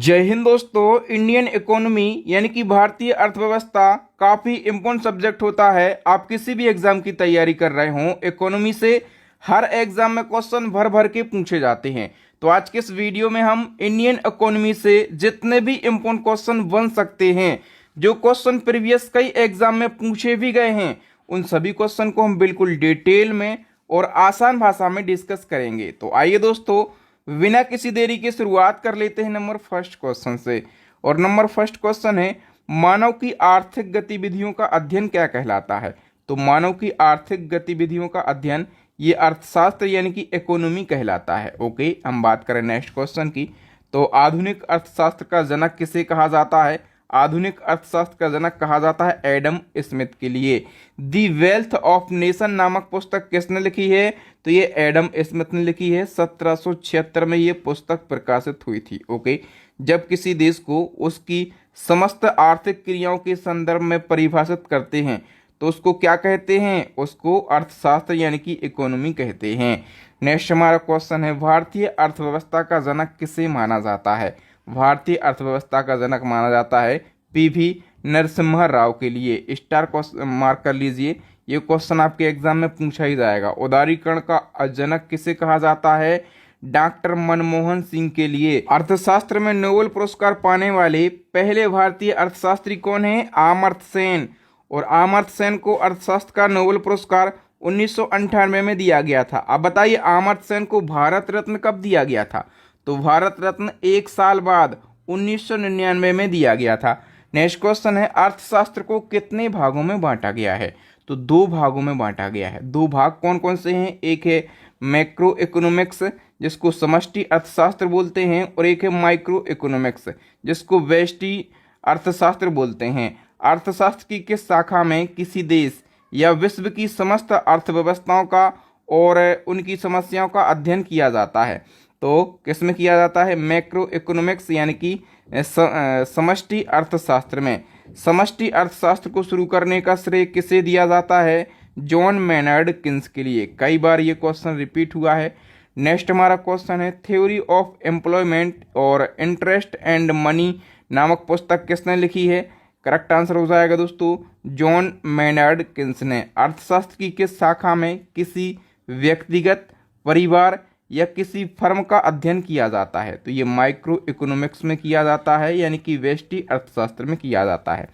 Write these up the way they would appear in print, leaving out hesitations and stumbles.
जय हिंद दोस्तों। Indian economy यानी कि भारतीय अर्थव्यवस्था काफ़ी इम्पोर्टेंट सब्जेक्ट होता है। आप किसी भी एग्जाम की तैयारी कर रहे हों, इकोनॉमी से हर एग्जाम में क्वेश्चन भर भर के पूछे जाते हैं। तो आज के इस वीडियो में हम इंडियन इकोनॉमी से जितने भी इम्पोर्टेंट क्वेश्चन बन सकते हैं, जो क्वेश्चन प्रीवियस कई एग्जाम में पूछे भी गए हैं, उन सभी क्वेश्चन को हम बिल्कुल डिटेल में और आसान भाषा में डिस्कस करेंगे। तो आइए दोस्तों, बिना किसी देरी के शुरुआत कर लेते हैं नंबर फर्स्ट क्वेश्चन से। और नंबर फर्स्ट क्वेश्चन है, मानव की आर्थिक गतिविधियों का अध्ययन क्या कहलाता है। तो मानव की आर्थिक गतिविधियों का अध्ययन ये अर्थशास्त्र यानी कि इकोनॉमी कहलाता है। ओके, हम बात करें नेक्स्ट क्वेश्चन की। तो आधुनिक अर्थशास्त्र का जनक किसे कहा जाता है। आधुनिक अर्थशास्त्र का जनक कहा जाता है एडम स्मिथ के लिए। दी वेल्थ ऑफ नेशन नामक पुस्तक किसने लिखी है। तो ये एडम स्मिथ ने लिखी है। 1776 में ये पुस्तक प्रकाशित हुई थी। ओके, जब किसी देश को उसकी समस्त आर्थिक क्रियाओं के संदर्भ में परिभाषित करते हैं तो उसको क्या कहते हैं, उसको अर्थशास्त्र यानी कि इकोनॉमी कहते हैं। नेक्स्ट हमारा क्वेश्चन है, भारतीय अर्थव्यवस्था का जनक किसे माना जाता है। भारतीय अर्थव्यवस्था का जनक माना जाता है पीवी नरसिम्हा राव के लिए। स्टार मार्क कर लीजिए, ये क्वेश्चन आपके एग्जाम में पूछा ही जाएगा। उदारीकरण का जनक किसे कहा जाता है। डॉक्टर मनमोहन सिंह के लिए। अर्थशास्त्र में नोबेल पुरस्कार पाने वाले पहले भारतीय अर्थशास्त्री कौन है। अमर्त्य सेन। और अमर्त्य सेन को अर्थशास्त्र का नोबेल पुरस्कार 1998 में दिया गया था। अब बताइए, अमर्त्य सेन को भारत रत्न कब दिया गया था। तो भारत रत्न एक साल बाद 1999 में दिया गया था। नेक्स्ट क्वेश्चन है, अर्थशास्त्र को कितने भागों में बांटा गया है। तो दो भागों में बांटा गया है। दो भाग कौन कौन से हैं, एक है मैक्रो इकोनॉमिक्स जिसको समष्टि अर्थशास्त्र बोलते हैं, और एक है माइक्रो इकोनॉमिक्स जिसको व्यष्टि अर्थशास्त्र बोलते हैं। अर्थशास्त्र की किस शाखा में किसी देश या विश्व की समस्त अर्थव्यवस्थाओं का और उनकी समस्याओं का अध्ययन किया जाता है। तो किस में किया जाता है, मैक्रो इकोनॉमिक्स यानी कि समष्टि अर्थशास्त्र में। समष्टि अर्थशास्त्र को शुरू करने का श्रेय किसे दिया जाता है, जॉन मेनार्ड किन्स के लिए। कई बार ये क्वेश्चन रिपीट हुआ है। नेक्स्ट हमारा क्वेश्चन है, थ्योरी ऑफ एम्प्लॉयमेंट और इंटरेस्ट एंड मनी नामक पुस्तक किसने लिखी है। करेक्ट आंसर हो जाएगा दोस्तों जॉन मेनार्ड किन्स ने। अर्थशास्त्र की किस शाखा में किसी व्यक्तिगत, परिवार या किसी फर्म का अध्ययन किया जाता है। तो ये माइक्रो इकोनॉमिक्स में किया जाता है यानी कि व्यष्टि अर्थशास्त्र में किया जाता है।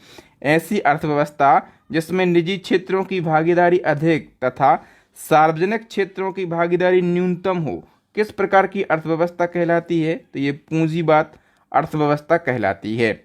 ऐसी अर्थव्यवस्था जिसमें निजी क्षेत्रों की भागीदारी अधिक तथा सार्वजनिक क्षेत्रों की भागीदारी न्यूनतम हो, किस प्रकार की अर्थव्यवस्था कहलाती है। तो ये पूंजीवाद अर्थव्यवस्था कहलाती है।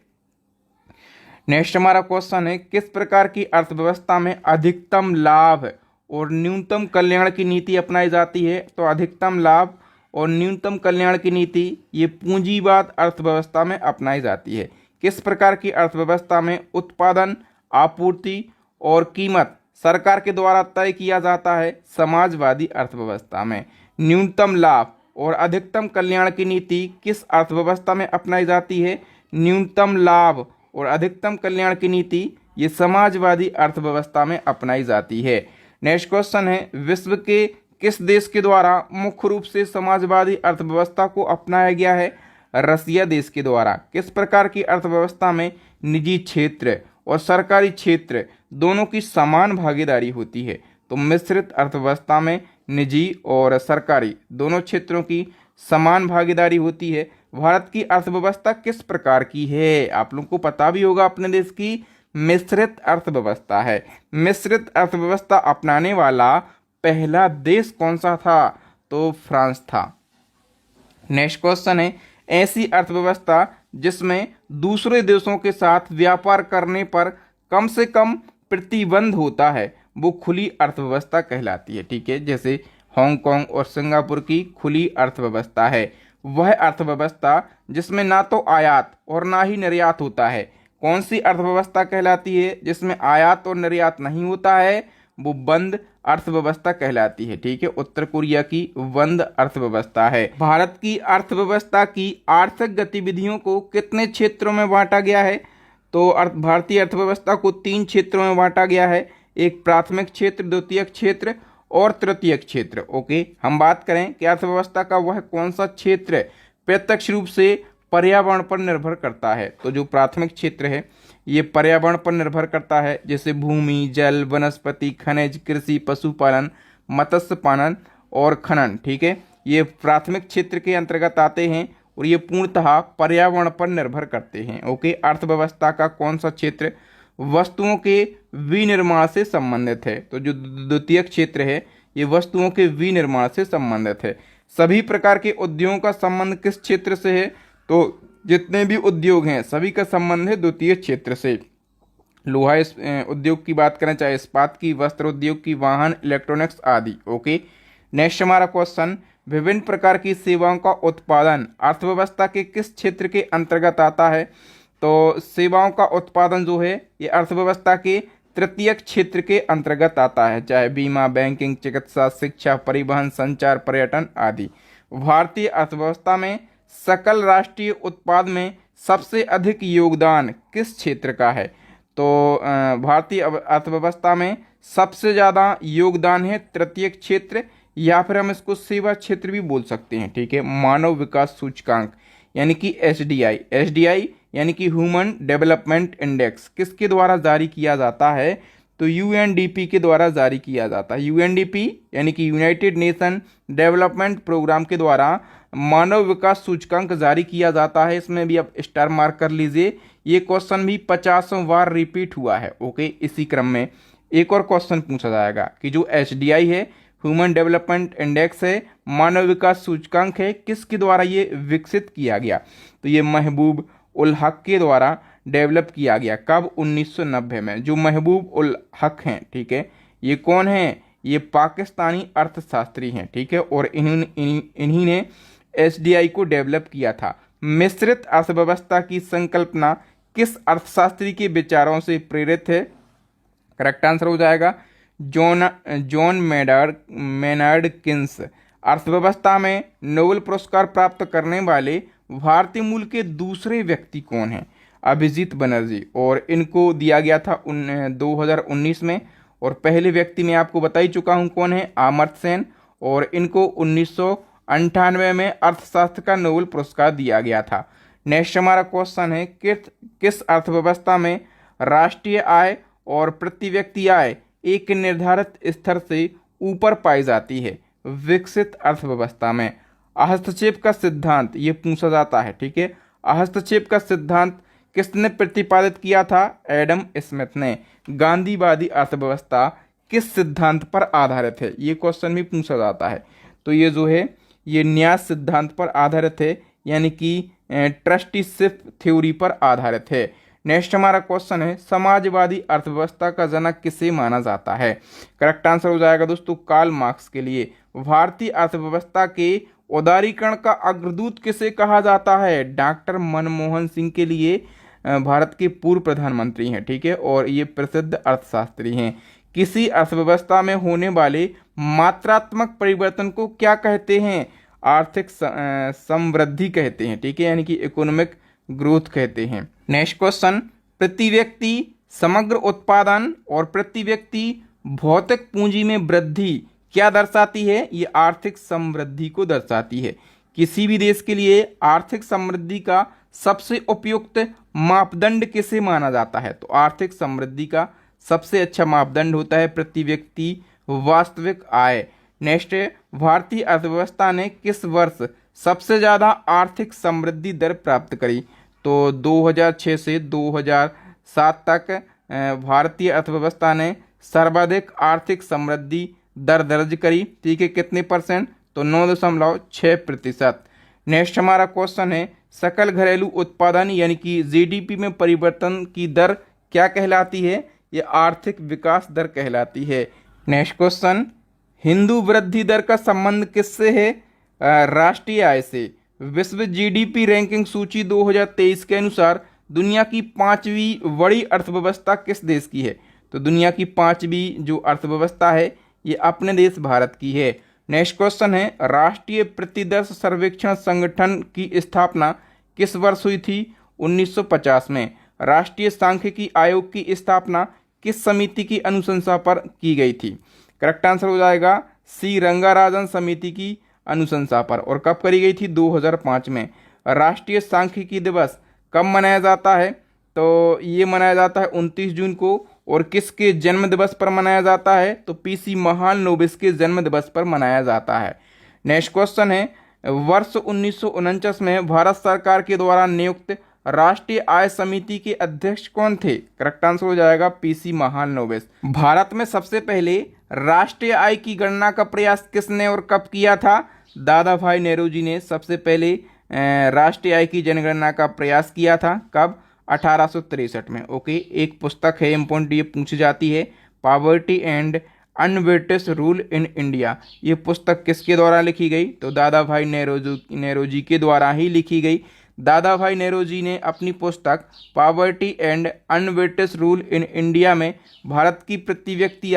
नेक्स्ट हमारा क्वेश्चन है, किस प्रकार की अर्थव्यवस्था में अधिकतम लाभ और न्यूनतम कल्याण की नीति अपनाई जाती है। तो अधिकतम लाभ और न्यूनतम कल्याण की नीति ये पूंजीवाद अर्थव्यवस्था में अपनाई जाती है। किस प्रकार की अर्थव्यवस्था में उत्पादन, आपूर्ति और कीमत सरकार के द्वारा तय किया जाता है। समाजवादी अर्थव्यवस्था में। न्यूनतम लाभ और अधिकतम कल्याण की नीति किस अर्थव्यवस्था में अपनाई जाती है। न्यूनतम लाभ और अधिकतम कल्याण की नीति ये समाजवादी अर्थव्यवस्था में अपनाई जाती है। नेक्स्ट क्वेश्चन है, विश्व के किस देश के द्वारा मुख्य रूप से समाजवादी अर्थव्यवस्था को अपनाया गया है। रसिया देश के द्वारा। किस प्रकार की अर्थव्यवस्था में निजी क्षेत्र और सरकारी क्षेत्र दोनों की समान भागीदारी होती है। तो मिश्रित अर्थव्यवस्था में निजी और सरकारी दोनों क्षेत्रों की समान भागीदारी होती है। भारत की अर्थव्यवस्था किस प्रकार की है, आप लोगों को पता भी होगा, अपने देश की मिश्रित अर्थव्यवस्था है। मिश्रित अर्थव्यवस्था अपनाने वाला पहला देश कौन सा था। तो फ्रांस था। नेक्स्ट क्वेश्चन है, ऐसी अर्थव्यवस्था जिसमें दूसरे देशों के साथ व्यापार करने पर कम से कम प्रतिबंध होता है, वो खुली अर्थव्यवस्था कहलाती है। ठीक है, जैसे हांगकांग और सिंगापुर की खुली अर्थव्यवस्था है। वह अर्थव्यवस्था जिसमें ना तो आयात और ना ही निर्यात होता है, कौन सी अर्थव्यवस्था कहलाती है। जिसमें आयात और निर्यात नहीं होता है, वो बंद अर्थव्यवस्था कहलाती है। ठीक है, उत्तर कोरिया की बंद अर्थव्यवस्था है। भारत की अर्थव्यवस्था की आर्थिक गतिविधियों को कितने क्षेत्रों में बांटा गया है। तो भारतीय अर्थव्यवस्था को 3 क्षेत्रों में बांटा गया है। एक प्राथमिक क्षेत्र, द्वितीयक क्षेत्र और तृतीयक क्षेत्र। ओके, हम बात करें कि अर्थव्यवस्था का वह कौन सा क्षेत्र प्रत्यक्ष रूप से पर्यावरण पर निर्भर करता है। तो जो प्राथमिक क्षेत्र है ये पर्यावरण पर निर्भर करता है, जैसे भूमि, जल, वनस्पति, खनिज, कृषि, पशुपालन, मत्स्य पालन और खनन। ठीक है, ये प्राथमिक क्षेत्र के अंतर्गत आते हैं और ये पूर्णतः पर्यावरण पर निर्भर करते हैं। ओके, अर्थव्यवस्था का कौन सा क्षेत्र वस्तुओं के विनिर्माण से संबंधित है? तो जो द्वितीय क्षेत्र है ये वस्तुओं के विनिर्माण से संबंधित है। सभी प्रकार के उद्योगों का संबंध किस क्षेत्र से है? तो जितने भी उद्योग हैं सभी का संबंध है द्वितीय क्षेत्र से। लोहा उद्योग की बात करें, चाहे इस्पात की, वस्त्र उद्योग की, वाहन, इलेक्ट्रॉनिक्स आदि। ओके, नेक्स्ट हमारा क्वेश्चन, विभिन्न प्रकार की सेवाओं का उत्पादन अर्थव्यवस्था के किस क्षेत्र के अंतर्गत आता है? तो सेवाओं का उत्पादन जो है ये अर्थव्यवस्था के तृतीय क्षेत्र के अंतर्गत आता है, चाहे बीमा, बैंकिंग, चिकित्सा, शिक्षा, परिवहन, संचार, पर्यटन आदि। भारतीय अर्थव्यवस्था में सकल राष्ट्रीय उत्पाद में सबसे अधिक योगदान किस क्षेत्र का है? तो भारतीय अर्थव्यवस्था में सबसे ज़्यादा योगदान है तृतीय क्षेत्र, या फिर हम इसको सेवा क्षेत्र भी बोल सकते हैं। ठीक है, मानव विकास सूचकांक यानी कि एसडीआई। एसडीआई यानी कि ह्यूमन डेवलपमेंट इंडेक्स किसके द्वारा जारी किया जाता है? तो यूएनडीपी के द्वारा जारी किया जाता है। यूएनडीपी यानी कि यूनाइटेड नेशन डेवलपमेंट प्रोग्राम के द्वारा मानव विकास सूचकांक जारी किया जाता है। इसमें भी आप स्टार मार्क कर लीजिए। ये क्वेश्चन भी 50 बार रिपीट हुआ है। ओके, इसी क्रम में एक और क्वेश्चन पूछा जाएगा कि जो एचडीआई है, ह्यूमन डेवलपमेंट इंडेक्स है, मानव विकास सूचकांक है, किसके द्वारा ये विकसित किया गया? तो ये महबूब उल हक के द्वारा डेवलप किया गया। कब? 1990 में। जो महबूब उल हक हैं, ठीक है, ये कौन है? ये पाकिस्तानी अर्थशास्त्री हैं। ठीक है, और इन्हीं ने एसडीआई को डेवलप किया था। मिश्रित अर्थव्यवस्था की संकल्पना किस अर्थशास्त्री के विचारों से प्रेरित है? करेक्ट आंसर हो जाएगा जॉन मेनार्ड किन्स। अर्थव्यवस्था में नोबेल पुरस्कार प्राप्त करने वाले भारतीय मूल के दूसरे व्यक्ति कौन हैं? अभिजीत बनर्जी, और इनको दिया गया था 2019 में। और पहले व्यक्ति मैं आपको बता ही चुका हूं कौन है, अमर्त्य सेन, और इनको 1998 में अर्थशास्त्र का नोबेल पुरस्कार दिया गया था। नेक्स्ट हमारा क्वेश्चन है, किस अर्थव्यवस्था में राष्ट्रीय आय और प्रति व्यक्ति आय एक निर्धारित स्तर से ऊपर पाई जाती है? विकसित अर्थव्यवस्था में। हस्तक्षेप का सिद्धांत ये पूछा जाता है। ठीक है, हस्तक्षेप का सिद्धांत किसने प्रतिपादित किया था? एडम स्मिथ ने। गांधीवादी अर्थव्यवस्था किस सिद्धांत पर आधारित है? ये क्वेश्चन भी पूछा जाता है। तो ये जो है ये न्यास सिद्धांत पर आधारित है, यानी कि ट्रस्टीशिप थ्योरी पर आधारित है। नेक्स्ट हमारा क्वेश्चन है, समाजवादी अर्थव्यवस्था का जनक किसे माना जाता है? करेक्ट आंसर हो जाएगा दोस्तों कार्ल मार्क्स के लिए। भारतीय अर्थव्यवस्था के उदारीकरण का अग्रदूत किसे कहा जाता है? डॉक्टर मनमोहन सिंह के लिए, भारत के पूर्व प्रधानमंत्री हैं। ठीक है, और ये प्रसिद्ध अर्थशास्त्री हैं। किसी अर्थव्यवस्था में होने वाले मात्रात्मक परिवर्तन को क्या कहते हैं? आर्थिक समृद्धि कहते हैं। ठीक है, यानी कि इकोनॉमिक ग्रोथ कहते हैं। नेक्स्ट क्वेश्चन, प्रति व्यक्ति समग्र उत्पादन और प्रति व्यक्ति भौतिक पूंजी में वृद्धि क्या दर्शाती है? ये आर्थिक समृद्धि को दर्शाती है। किसी भी देश के लिए आर्थिक समृद्धि का सबसे उपयुक्त मापदंड किसे माना जाता है? तो आर्थिक समृद्धि का सबसे अच्छा मापदंड होता है प्रति व्यक्ति वास्तविक आय। नेक्स्ट है, भारतीय अर्थव्यवस्था ने किस वर्ष सबसे ज़्यादा आर्थिक समृद्धि दर प्राप्त करी? तो 2006 से 2007 तक भारतीय अर्थव्यवस्था ने सर्वाधिक आर्थिक समृद्धि दर दर्ज करी। ठीक है, कितने परसेंट? तो 9.6%। नेक्स्ट हमारा क्वेश्चन है, सकल घरेलू उत्पादन यानी कि जीडीपी में परिवर्तन की दर क्या कहलाती है? ये आर्थिक विकास दर कहलाती है। नेक्स्ट क्वेश्चन, हिंदू वृद्धि दर का संबंध किससे है? राष्ट्रीय आय से। विश्व जीडीपी रैंकिंग सूची 2023 के अनुसार दुनिया की 5वीं बड़ी अर्थव्यवस्था किस देश की है? तो दुनिया की 5वीं जो अर्थव्यवस्था है ये अपने देश भारत की है। नेक्स्ट क्वेश्चन है, राष्ट्रीय प्रतिदर्श सर्वेक्षण संगठन की स्थापना किस वर्ष हुई थी? 1950 में। राष्ट्रीय सांख्यिकी आयोग की स्थापना किस समिति की अनुशंसा पर की गई थी? करेक्ट आंसर हो जाएगा सी रंगाराजन समिति की अनुशंसा पर। और कब करी गई थी? 2005 में। राष्ट्रीय सांख्यिकी दिवस कब मनाया जाता है? तो ये मनाया जाता है 29 जून को। और किसके जन्म दिवस पर मनाया जाता है? तो पीसी महालनोबिस के जन्म दिवस पर मनाया जाता है। नेक्स्ट क्वेश्चन है, वर्ष 1949 में भारत सरकार के द्वारा नियुक्त राष्ट्रीय आय समिति के अध्यक्ष कौन थे? करेक्ट आंसर हो जाएगा पीसी महालनोबिस। भारत में सबसे पहले राष्ट्रीय आय की गणना का प्रयास किसने और कब किया था? दादा भाई नेहरू ने सबसे पहले राष्ट्रीय आय की जनगणना का प्रयास किया था। कब? 1863 में। ओके, एक पुस्तक है इम्पोर्टेंट, ये पूछी जाती है, पॉवर्टी एंड अनवेटेस रूल इन इंडिया। ये पुस्तक किसके द्वारा लिखी गई? तो दादा भाई नेहरू जी के द्वारा ही लिखी गई। दादा भाई नेहरू जी ने अपनी पुस्तक पॉवर्टी एंड अनवेटेस रूल इन इंडिया में भारत की प्रति व्यक्ति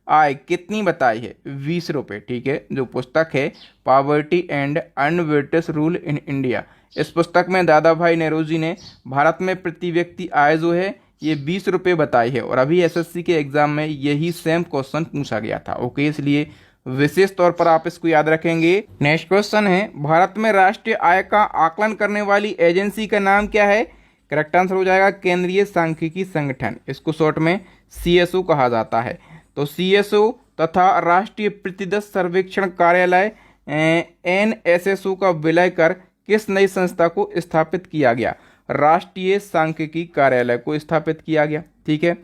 आय कितनी बताई है? 20 रुपये। ठीक है, जो पुस्तक है पॉवर्टी एंड अनवेटेस रूल इन इंडिया, इस पुस्तक में दादा भाई नेहरू जी ने भारत में प्रति व्यक्ति आय जो है ये 20 रुपये बताई है। और अभी एसएससी के एग्जाम में यही सेम क्वेश्चन पूछा गया था। ओके, इसलिए विशेष तौर पर आप इसको याद रखेंगे। नेक्स्ट क्वेश्चन है, भारत में राष्ट्रीय आय का आकलन करने वाली एजेंसी का नाम क्या है? करेक्ट आंसर हो जाएगा केंद्रीय सांख्यिकी संगठन। इसको शॉर्ट में सीएसओ कहा जाता है। तो सीएसओ तथा राष्ट्रीय प्रतिदश सर्वेक्षण कार्यालय एनएसएसओ का विलय कर किस नई संस्था को स्थापित किया गया? राष्ट्रीय सांख्यिकी कार्यालय को स्थापित किया गया। ठीक है,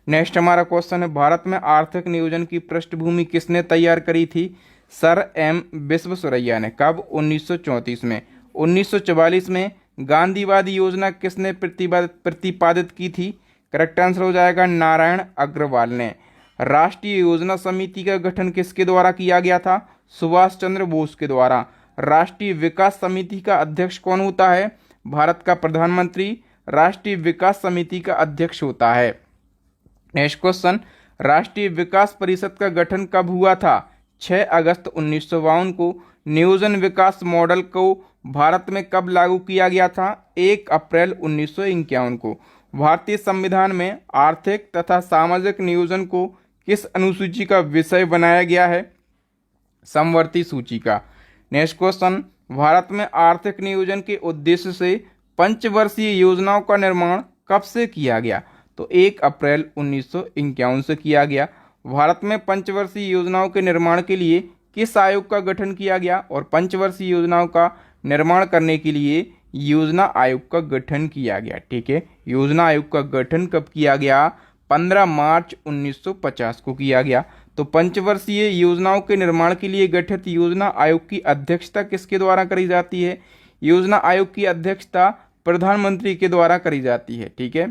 नेक्स्ट हमारा क्वेश्चन है, भारत में आर्थिक नियोजन की पृष्ठभूमि किसने तैयार करी थी? सर एम विश्वेश्वरैया ने। कब? 1934 में। 1944 में गांधीवादी योजना किसने प्रतिपादित की थी? करेक्ट आंसर हो जाएगा नारायण अग्रवाल ने। राष्ट्रीय योजना समिति का गठन किसके द्वारा किया गया था? सुभाष चंद्र बोस के द्वारा। राष्ट्रीय विकास समिति का अध्यक्ष कौन होता है? भारत का प्रधानमंत्री राष्ट्रीय विकास समिति का अध्यक्ष होता है। नेक्स्ट क्वेश्चन, राष्ट्रीय विकास परिषद का गठन कब हुआ था? 6 अगस्त 1952 को। नियोजन विकास मॉडल को भारत में कब लागू किया गया था? 1 अप्रैल 1951 को। भारतीय संविधान में आर्थिक तथा सामाजिक नियोजन को किस अनुसूची का विषय बनाया गया है? समवर्ती सूची का। नेक्स्ट क्वेश्चन, भारत में आर्थिक नियोजन के उद्देश्य से पंचवर्षीय योजनाओं का निर्माण कब से किया गया? तो 1 अप्रैल 1951 से किया गया। भारत में पंचवर्षीय योजनाओं के निर्माण के लिए किस आयोग का गठन किया गया? और पंचवर्षीय योजनाओं का निर्माण करने के लिए योजना आयोग का गठन किया गया। ठीक है, योजना आयोग का गठन कब किया गया? 15 मार्च 1950 को किया गया। तो पंचवर्षीय योजनाओं के निर्माण के लिए गठित योजना आयोग की अध्यक्षता किसके द्वारा करी जाती है? योजना आयोग की अध्यक्षता प्रधानमंत्री के द्वारा करी जाती है। ठीक है,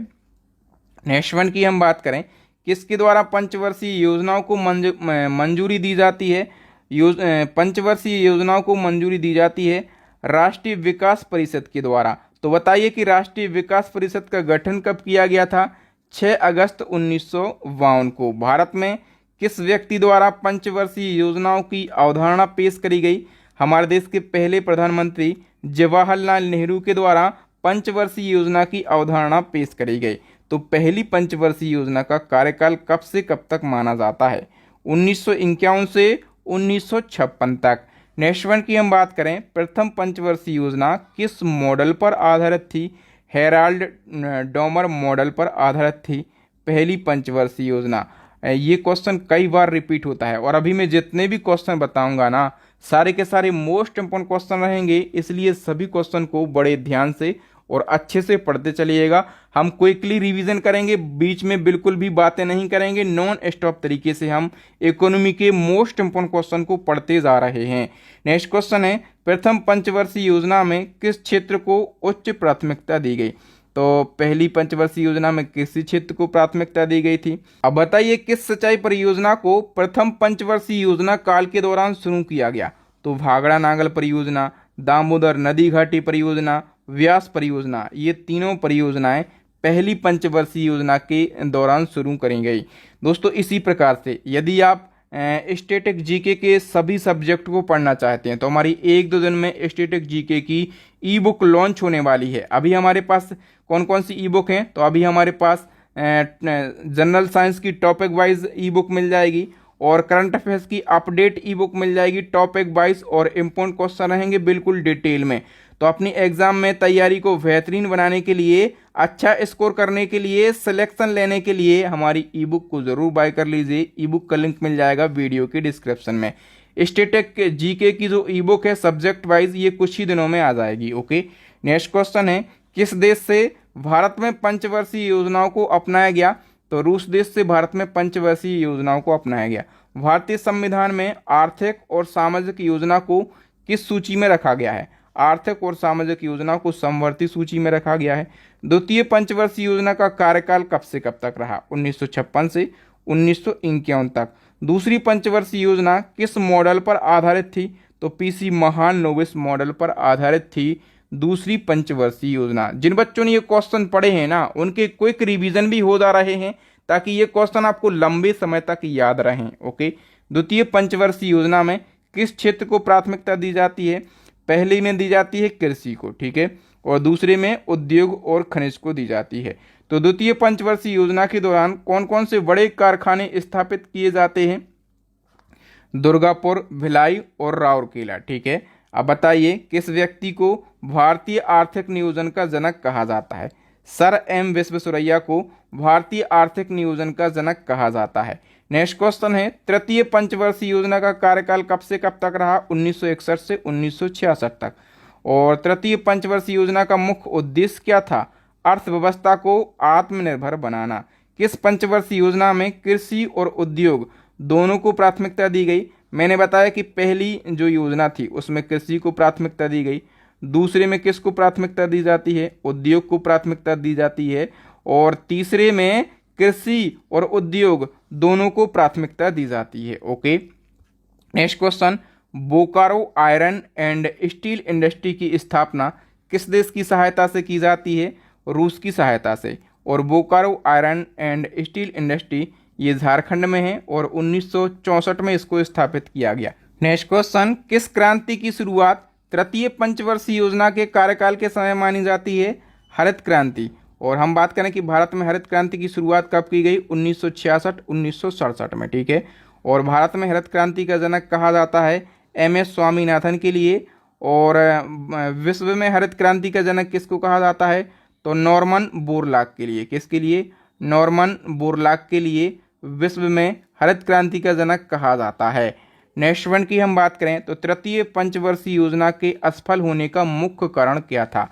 नेक्स्ट वन की हम बात करें, किसके द्वारा पंचवर्षीय योजनाओं को मंजूरी दी जाती है? पंचवर्षीय योजनाओं को मंजूरी दी जाती है राष्ट्रीय विकास परिषद के द्वारा। तो बताइए कि राष्ट्रीय विकास परिषद का गठन कब किया गया था? 6 अगस्त 1952 को। भारत में किस व्यक्ति द्वारा पंचवर्षीय योजनाओं की अवधारणा पेश करी गई? हमारे देश के पहले प्रधानमंत्री जवाहरलाल नेहरू के द्वारा पंचवर्षीय योजना की अवधारणा पेश करी गई। तो पहली पंचवर्षीय योजना का कार्यकाल कब से कब तक माना जाता है? 1951 से 1956 तक। नेक्स्ट वन की हम बात करें, प्रथम पंचवर्षीय योजना किस मॉडल पर आधारित थी? हेराल्ड डॉमर मॉडल पर आधारित थी पहली पंचवर्षीय योजना। ये क्वेश्चन कई बार रिपीट होता है और अभी मैं जितने भी क्वेश्चन बताऊंगा ना, सारे के सारे मोस्ट इंपोर्टेंट क्वेश्चन रहेंगे, इसलिए सभी क्वेश्चन को बड़े ध्यान से और अच्छे से पढ़ते चलिएगा। हम क्विकली रिवीजन करेंगे, बीच में बिल्कुल भी बातें नहीं करेंगे, नॉन स्टॉप तरीके से हम इकोनॉमी के मोस्ट इंपोर्टेंट क्वेश्चन को पढ़ते जा रहे हैं। नेक्स्ट क्वेश्चन है, प्रथम पंचवर्षीय योजना में किस क्षेत्र को उच्च प्राथमिकता दी गई? तो पहली पंचवर्षीय योजना में किस क्षेत्र को प्राथमिकता दी गई थी? अब बताइए किस सिंचाई परियोजना को प्रथम पंचवर्षीय योजना काल के दौरान शुरू किया गया? तो भाखड़ा नागल परियोजना, दामोदर नदी घाटी परियोजना, व्यास परियोजना, ये तीनों परियोजनाएं पहली पंचवर्षीय योजना के दौरान शुरू करी गई। दोस्तों इसी प्रकार से यदि आप स्टैटिक जीके के सभी सब्जेक्ट को पढ़ना चाहते हैं तो हमारी 1-2 दिन में स्टैटिक जीके की ई बुक लॉन्च होने वाली है। अभी हमारे पास कौन कौन सी ई बुक हैं? तो अभी हमारे पास जनरल साइंस की टॉपिक वाइज ई बुक मिल जाएगी और करंट अफेयर्स की अपडेट ई बुक मिल जाएगी टॉपिक वाइज, और इम्पोर्टेंट क्वेश्चन रहेंगे बिल्कुल डिटेल में। तो अपनी एग्जाम में तैयारी को बेहतरीन बनाने के लिए, अच्छा स्कोर करने के लिए, सिलेक्शन लेने के लिए हमारी ई बुक को जरूर बाय कर लीजिए। ई बुक का लिंक मिल जाएगा वीडियो के डिस्क्रिप्शन में। स्टेटिक जीके की जो ई बुक है सब्जेक्ट वाइज, ये कुछ ही दिनों में आ जाएगी। ओके, नेक्स्ट क्वेश्चन है, किस देश से भारत में पंचवर्षीय योजनाओं को अपनाया गया? तो रूस देश से भारत में पंचवर्षीय योजनाओं को अपनाया गया। भारतीय संविधान में आर्थिक और सामाजिक योजना को किस सूची में रखा गया है? आर्थिक और सामाजिक योजना को समवर्ती सूची में रखा गया है। द्वितीय पंचवर्षीय योजना का कार्यकाल कब से कब तक रहा? 1956 से 1951 तक। दूसरी पंचवर्षीय योजना किस मॉडल पर आधारित थी? तो पीसी महालनोबिस मॉडल पर आधारित थी दूसरी पंचवर्षीय योजना। जिन बच्चों ने ये क्वेश्चन पढ़े हैं ना, उनके क्विक रिवीजन भी हो जा रहे हैं ताकि ये क्वेश्चन आपको लंबे समय तक याद रहें। ओके, द्वितीय पंचवर्षीय योजना में किस क्षेत्र को प्राथमिकता दी जाती है? पहले में दी जाती है कृषि को, ठीक है, और दूसरे में उद्योग और खनिज को दी जाती है। तो द्वितीय पंचवर्षीय योजना के दौरान कौन कौन से बड़े कारखाने स्थापित किए जाते हैं? दुर्गापुर, भिलाई और राउरकेला, ठीक है। अब बताइए, किस व्यक्ति को भारतीय आर्थिक नियोजन का जनक कहा जाता है? सर एम विश्वेश्वरैया को भारतीय आर्थिक नियोजन का जनक कहा जाता है। नेक्स्ट क्वेश्चन है, तृतीय पंचवर्षीय योजना का कार्यकाल कब से कब तक रहा? 1961 से 1966 तक। और तृतीय पंचवर्षीय योजना का मुख्य उद्देश्य क्या था? अर्थव्यवस्था को आत्मनिर्भर बनाना। किस पंचवर्षीय योजना में कृषि और उद्योग दोनों को प्राथमिकता दी गई? मैंने बताया कि पहली जो योजना थी उसमें कृषि को प्राथमिकता दी गई, दूसरे में किसको प्राथमिकता दी जाती है? उद्योग को प्राथमिकता दी जाती है, और तीसरे में कृषि और उद्योग दोनों को प्राथमिकता दी जाती है। Okay, next question, Bokaro iron and steel industry की स्थापना किस देश की सहायता से की जाती है? रूस की सहायता से। और Bokaro iron and steel industry ये झारखंड में है और 1964 में इसको स्थापित किया गया। नेक्स्ट क्वेश्चन, किस क्रांति की शुरुआत तृतीय पंचवर्षीय योजना के कार्यकाल के समय मानी जाती है? हरित क्रांति। और हम बात करें कि भारत में हरित क्रांति की शुरुआत कब की गई? 1966-1967 में, ठीक है। और भारत में हरित क्रांति का जनक कहा जाता है एम.एस. स्वामीनाथन के लिए। और विश्व में हरित क्रांति का जनक किसको कहा जाता है? तो नॉर्मन बोरलॉग के लिए। किसके लिए? नॉर्मन बोरलॉग के लिए विश्व में हरित क्रांति का जनक कहा जाता है। नेक्स्ट वन की हम बात करें तो तृतीय पंचवर्षीय योजना के असफल होने का मुख्य कारण क्या था?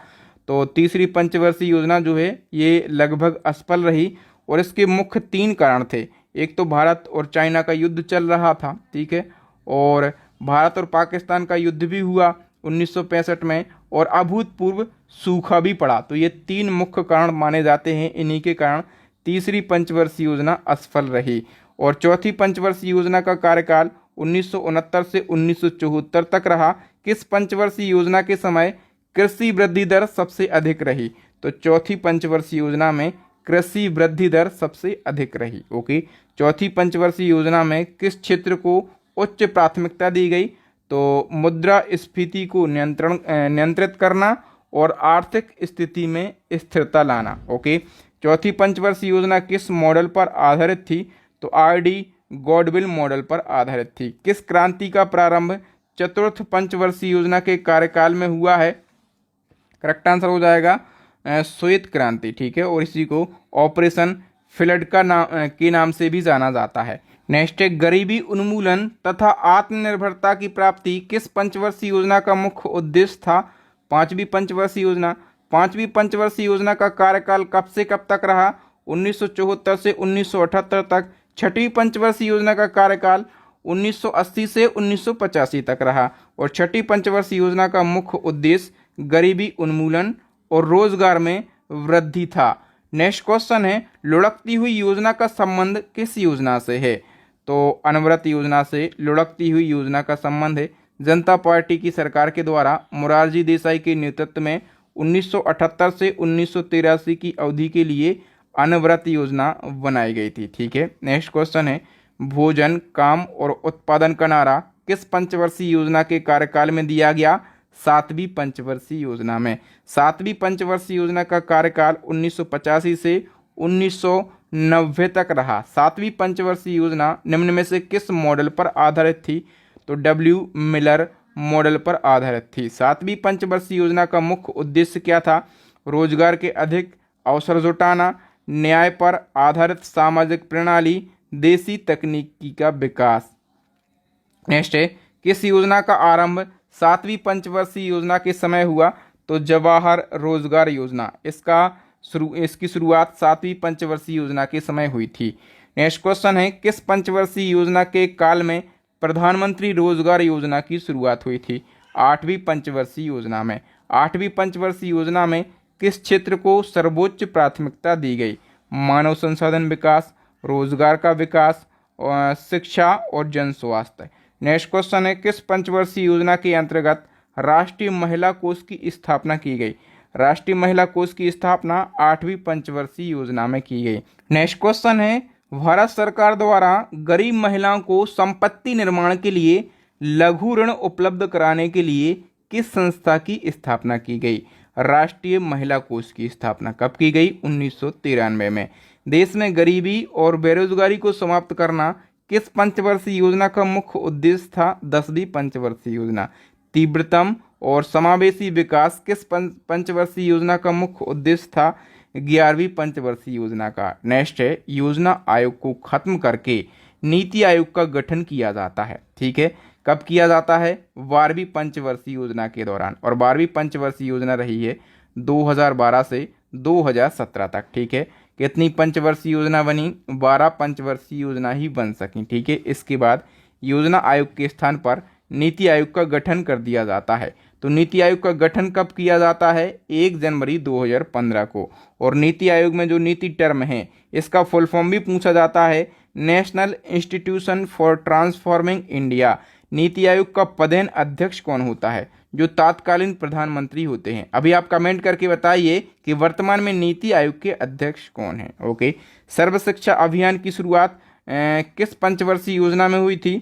तो तीसरी पंचवर्षीय योजना जो है ये लगभग असफल रही और इसके मुख्य 3 कारण थे। एक तो भारत और चाइना का युद्ध चल रहा था, ठीक है, और भारत और पाकिस्तान का युद्ध भी हुआ 1965 में, और अभूतपूर्व सूखा भी पड़ा। तो ये 3 मुख्य कारण माने जाते हैं, इन्हीं के कारण तीसरी पंचवर्षीय योजना असफल रही। और चौथी पंचवर्षीय योजना का कार्यकाल 1969 से 1974 तक रहा। किस पंचवर्षीय योजना के समय कृषि वृद्धि दर सबसे अधिक रही? तो चौथी पंचवर्षीय योजना में कृषि वृद्धि दर सबसे अधिक रही। ओके, चौथी पंचवर्षीय योजना में किस क्षेत्र को उच्च प्राथमिकता दी गई? तो मुद्रास्फीति को नियंत्रित करना और आर्थिक स्थिति में स्थिरता लाना। ओके, चौथी पंचवर्षीय योजना किस मॉडल पर आधारित थी? तो आर.डी. गॉडविल मॉडल पर आधारित थी। किस क्रांति का प्रारंभ चतुर्थ पंचवर्षीय योजना के कार्यकाल में हुआ है? करेक्ट आंसर हो जाएगा श्वेत क्रांति, ठीक है, और इसी को ऑपरेशन फ्लड के नाम से भी जाना जाता है। नेक्स्ट है, गरीबी उन्मूलन तथा आत्मनिर्भरता की प्राप्ति किस पंचवर्षीय योजना का मुख्य उद्देश्य था? पांचवी पंचवर्षीय योजना। पांचवी पंचवर्षीय योजना का कार्यकाल कब से कब तक रहा? 1974 से 1978 तक। छठी पंचवर्षीय योजना का कार्यकाल 1980 से 1985 तक रहा। और छठी पंचवर्षीय योजना का मुख्य उद्देश्य गरीबी उन्मूलन और रोजगार में वृद्धि था। नेक्स्ट क्वेश्चन है, लुढ़कती हुई योजना का संबंध किस योजना से है? तो अनवरत योजना से लुढ़कती हुई योजना का संबंध है। जनता पार्टी की सरकार के द्वारा मोरारजी देसाई के नेतृत्व में 1978 से 1983 की अवधि के लिए अनवरत योजना बनाई गई थी, ठीक है। नेक्स्ट क्वेश्चन है, भोजन, काम और उत्पादन का नारा किस पंचवर्षीय योजना के कार्यकाल में दिया गया? सातवीं पंचवर्षीय योजना में। सातवीं पंचवर्षीय योजना का कार्यकाल 1985 से 1990 तक रहा। सातवीं पंचवर्षीय योजना निम्न में से किस मॉडल पर आधारित थी? तो डब्ल्यू मिलर मॉडल पर आधारित थी। सातवीं पंचवर्षीय योजना का मुख्य उद्देश्य क्या था? रोजगार के अधिक अवसर जुटाना, न्याय पर आधारित सामाजिक प्रणाली, देसी तकनीकी का विकास। नेक्स्ट है, किस योजना का आरंभ सातवीं पंचवर्षीय योजना के समय हुआ? तो जवाहर रोजगार योजना। इसकी शुरुआत सातवीं पंचवर्षीय योजना के समय हुई थी। नेक्स्ट क्वेश्चन है, किस पंचवर्षीय योजना के काल में प्रधानमंत्री रोजगार योजना की शुरुआत हुई थी? आठवीं पंचवर्षीय योजना में। आठवीं पंचवर्षीय योजना में किस क्षेत्र को सर्वोच्च प्राथमिकता दी गई? मानव संसाधन विकास, रोजगार का विकास, शिक्षा और जन स्वास्थ्य। नेक्स्ट क्वेश्चन है, किस पंचवर्षीय योजना के अंतर्गत राष्ट्रीय महिला कोष की स्थापना की गई? राष्ट्रीय महिला कोष की स्थापना आठवीं पंचवर्षीय योजना में की गई। नेक्स्ट क्वेश्चन है, भारत सरकार द्वारा गरीब महिलाओं को संपत्ति निर्माण के लिए लघु ऋण उपलब्ध कराने के लिए किस संस्था की स्थापना की गई? राष्ट्रीय महिला कोष की स्थापना कब की गई? 1993 में। देश में गरीबी और बेरोजगारी को समाप्त करना किस पंचवर्षीय योजना का मुख्य उद्देश्य था? 10वीं पंचवर्षीय योजना। तीव्रतम और समावेशी विकास किस पंचवर्षीय योजना का मुख्य उद्देश्य था? 11वीं पंचवर्षीय योजना का। नेक्स्ट है, योजना आयोग को खत्म करके नीति आयोग का गठन किया जाता है। ठीक है, कब किया जाता है? 12वीं पंचवर्षीय योजना के दौरान। और 12वीं पंचवर्षीय योजना रही है 2012 से 2017 तक। ठीक है, कितनी पंचवर्षीय योजना बनी? 12 पंचवर्षीय योजना ही बन सकी। ठीक है, इसके बाद योजना आयोग के स्थान पर नीति आयोग का गठन कर दिया जाता है। तो नीति आयोग का गठन कब किया जाता है? 1 जनवरी 2015 को। और नीति आयोग में जो नीति टर्म है इसका फुल फॉर्म भी पूछा जाता है, national institution for transforming India. NITI Aayog का पदेन अध्यक्ष कौन होता है? जो तत्कालीन प्रधानमंत्री होते हैं। अभी आप कमेंट करके बताइए कि वर्तमान में नीति आयोग के अध्यक्ष कौन हैं। ओके, सर्व शिक्षा अभियान की शुरुआत किस पंचवर्षीय योजना में हुई थी?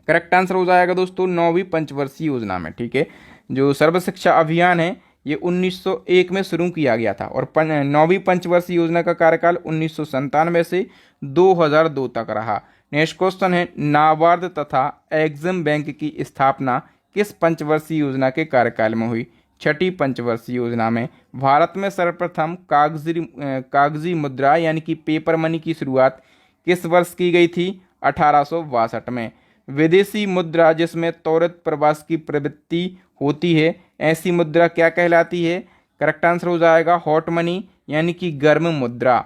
करेक्ट आंसर हो जाएगा दोस्तों 9वीं पंचवर्षीय योजना में। ठीक है, जो सर्व शिक्षा अभियान है ये 1901 में शुरू किया गया था। और 9वीं पंचवर्षीय योजना का कार्यकाल 1997 से 2002 तक रहा। नेक्स्ट क्वेश्चन है, नाबार्ड तथा एग्जिम बैंक की स्थापना किस पंचवर्षीय योजना के कार्यकाल में हुई? 6ठी पंचवर्षीय योजना में। भारत में सर्वप्रथम कागजी मुद्रा यानी कि पेपर मनी की शुरुआत किस वर्ष की गई थी? 1862 में। विदेशी मुद्रा जिसमें त्वरित प्रवास की प्रवृत्ति होती है, ऐसी मुद्रा क्या कहलाती है? करेक्ट आंसर हो जाएगा हॉट मनी यानी कि गर्म मुद्रा।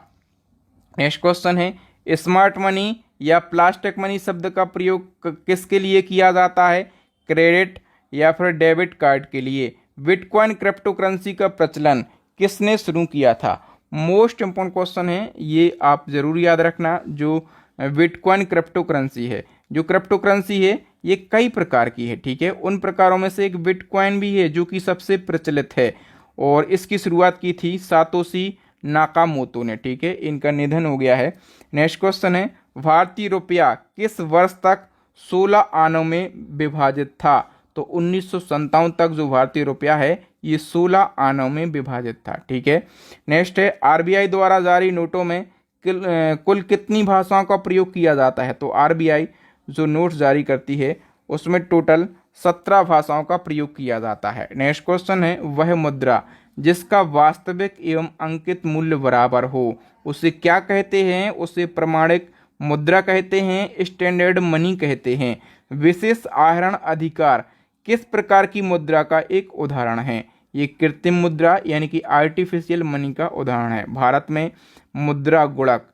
नेक्स्ट क्वेश्चन है, स्मार्ट मनी या प्लास्टिक मनी शब्द का प्रयोग किसके लिए किया जाता है? क्रेडिट या फिर डेबिट कार्ड के लिए। बिटकॉइन क्रिप्टो करेंसी का प्रचलन किसने शुरू किया था? मोस्ट इंपॉर्टेंट क्वेश्चन है, ये आप जरूर याद रखना। जो बिटकॉइन क्रिप्टो करेंसी है, जो क्रिप्टो करेंसी है ये कई प्रकार की है। ठीक है, उन प्रकारों में से एक बिटकॉइन भी है जो कि सबसे प्रचलित है। और इसकी शुरुआत की थी सातोशी नाकामोतो ने। ठीक है, इनका निधन हो गया है। नेक्स्ट क्वेश्चन है, भारतीय रुपया किस वर्ष तक 16 आनों में विभाजित था? तो 1957 तक जो भारतीय रुपया है ये 16 आनों में विभाजित था। ठीक है, नेक्स्ट है, आरबीआई द्वारा जारी नोटों में कुल कितनी भाषाओं का प्रयोग किया जाता है? तो आरबीआई जो नोट्स जारी करती है उसमें टोटल 17 भाषाओं का प्रयोग किया जाता है। नेक्स्ट क्वेश्चन है, वह मुद्रा जिसका वास्तविक एवं अंकित मूल्य बराबर हो उसे क्या कहते हैं? उसे प्रमाणिक मुद्रा कहते हैं, स्टैंडर्ड मनी कहते हैं। विशेष आहरण अधिकार किस प्रकार की मुद्रा का एक उदाहरण है? ये कृत्रिम मुद्रा यानी कि आर्टिफिशियल मनी का उदाहरण है। भारत में मुद्रा गुणक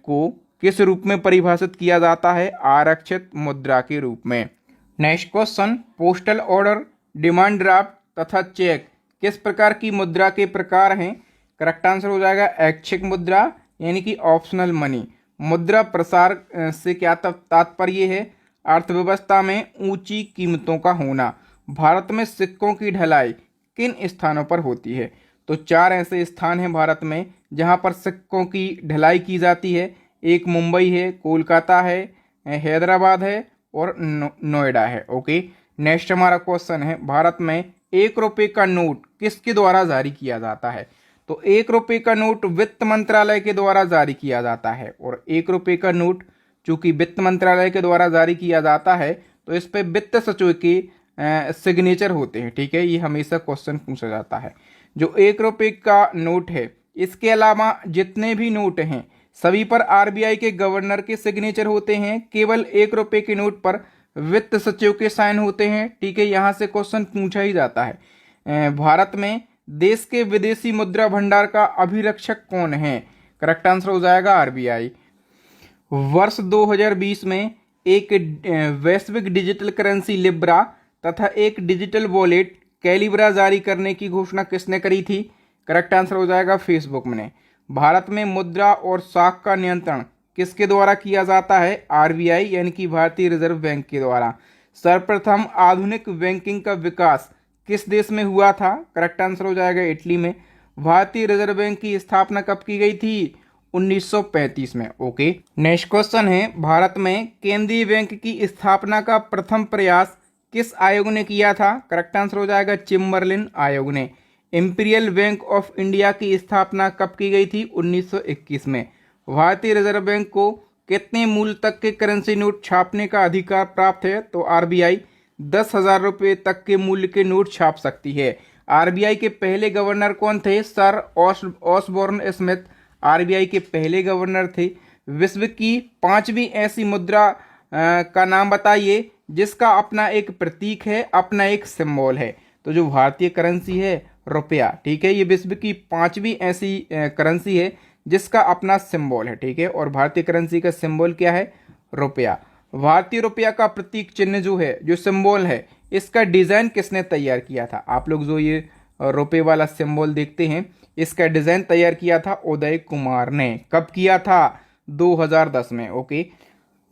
को किस रूप में परिभाषित किया जाता है? आरक्षित मुद्रा के रूप में। Next question, postal order, demand draft तथा चेक किस प्रकार की मुद्रा के प्रकार हैं? करेक्ट आंसर हो जाएगा ऐच्छिक मुद्रा यानी कि ऑप्शनल मनी। मुद्रा प्रसार से क्या तात्पर्य है? अर्थव्यवस्था में ऊंची कीमतों का होना। भारत में सिक्कों की ढलाई किन स्थानों पर होती है? तो 4 ऐसे स्थान हैं भारत में जहां पर सिक्कों की ढलाई की जाती है। एक मुंबई है, कोलकाता है, हैदराबाद है और नोएडा है। ओके, नेक्स्ट हमारा क्वेश्चन है, भारत में 1 रुपये का नोट किसके द्वारा जारी किया जाता है? तो 1 रुपये का नोट वित्त मंत्रालय के द्वारा जारी किया जाता है। और 1 रुपये का नोट चूंकि वित्त मंत्रालय के द्वारा जारी किया जाता है तो इस पे वित्त सचिव की सिग्नेचर होते हैं, ठीक है। ये हमेशा क्वेश्चन पूछा जाता है। जो 1 रुपये का नोट है, इसके अलावा जितने भी नोट हैं सभी पर आरबीआई के गवर्नर के सिग्नेचर होते हैं। केवल 1 रुपये के नोट पर वित्त सचिव के साइन होते हैं, ठीक है। यहाँ से क्वेश्चन पूछा ही जाता है। भारत में देश के विदेशी मुद्रा भंडार का अभिरक्षक कौन है? करेक्ट आंसर हो जाएगा आरबीआई। वर्ष 2020 में एक वैश्विक डिजिटल करेंसी लिब्रा तथा एक डिजिटल वॉलेट कैलिब्रा जारी करने की घोषणा किसने करी थी? करेक्ट आंसर हो जाएगा फेसबुक ने। भारत में मुद्रा और साख का नियंत्रण किसके द्वारा किया जाता है? आरबीआई यानी कि भारतीय रिजर्व बैंक के द्वारा। सर्वप्रथम आधुनिक बैंकिंग का विकास किस देश में हुआ था? करेक्ट आंसर हो जाएगा इटली में। भारतीय रिजर्व बैंक की स्थापना कब की गई थी? 1935 में। ओके, नेक्स्ट क्वेश्चन है, भारत में केंद्रीय बैंक की स्थापना का प्रथम प्रयास किस आयोग ने किया था? करेक्ट आंसर हो जाएगा चेम्बरलिन आयोग ने। इंपीरियल बैंक ऑफ इंडिया की स्थापना कब की गई थी? 1921 में। भारतीय रिजर्व बैंक को कितने मूल्य तक के करेंसी नोट छापने का अधिकार प्राप्त है? तो आरबीआई 10,000 रुपये तक के मूल्य के नोट छाप सकती है। आरबीआई के पहले गवर्नर कौन थे? सर ऑसबोर्न स्मिथ आरबीआई के पहले गवर्नर थे। विश्व की 5वीं ऐसी मुद्रा का नाम बताइए जिसका अपना एक प्रतीक है, अपना एक सिंबल है। तो जो भारतीय करेंसी है रुपया, ठीक है, ये विश्व की 5वीं ऐसी करेंसी है जिसका अपना सिंबल है, ठीक है। और भारतीय करेंसी का सिंबल क्या है? रुपया। भारतीय रुपया का प्रतीक चिन्ह जो है, जो सिंबल है, इसका डिजाइन किसने तैयार किया था? आप लोग जो ये रुपये वाला सिंबल देखते हैं, इसका डिजाइन तैयार किया था उदय कुमार ने। कब किया था? 2010 में। ओके,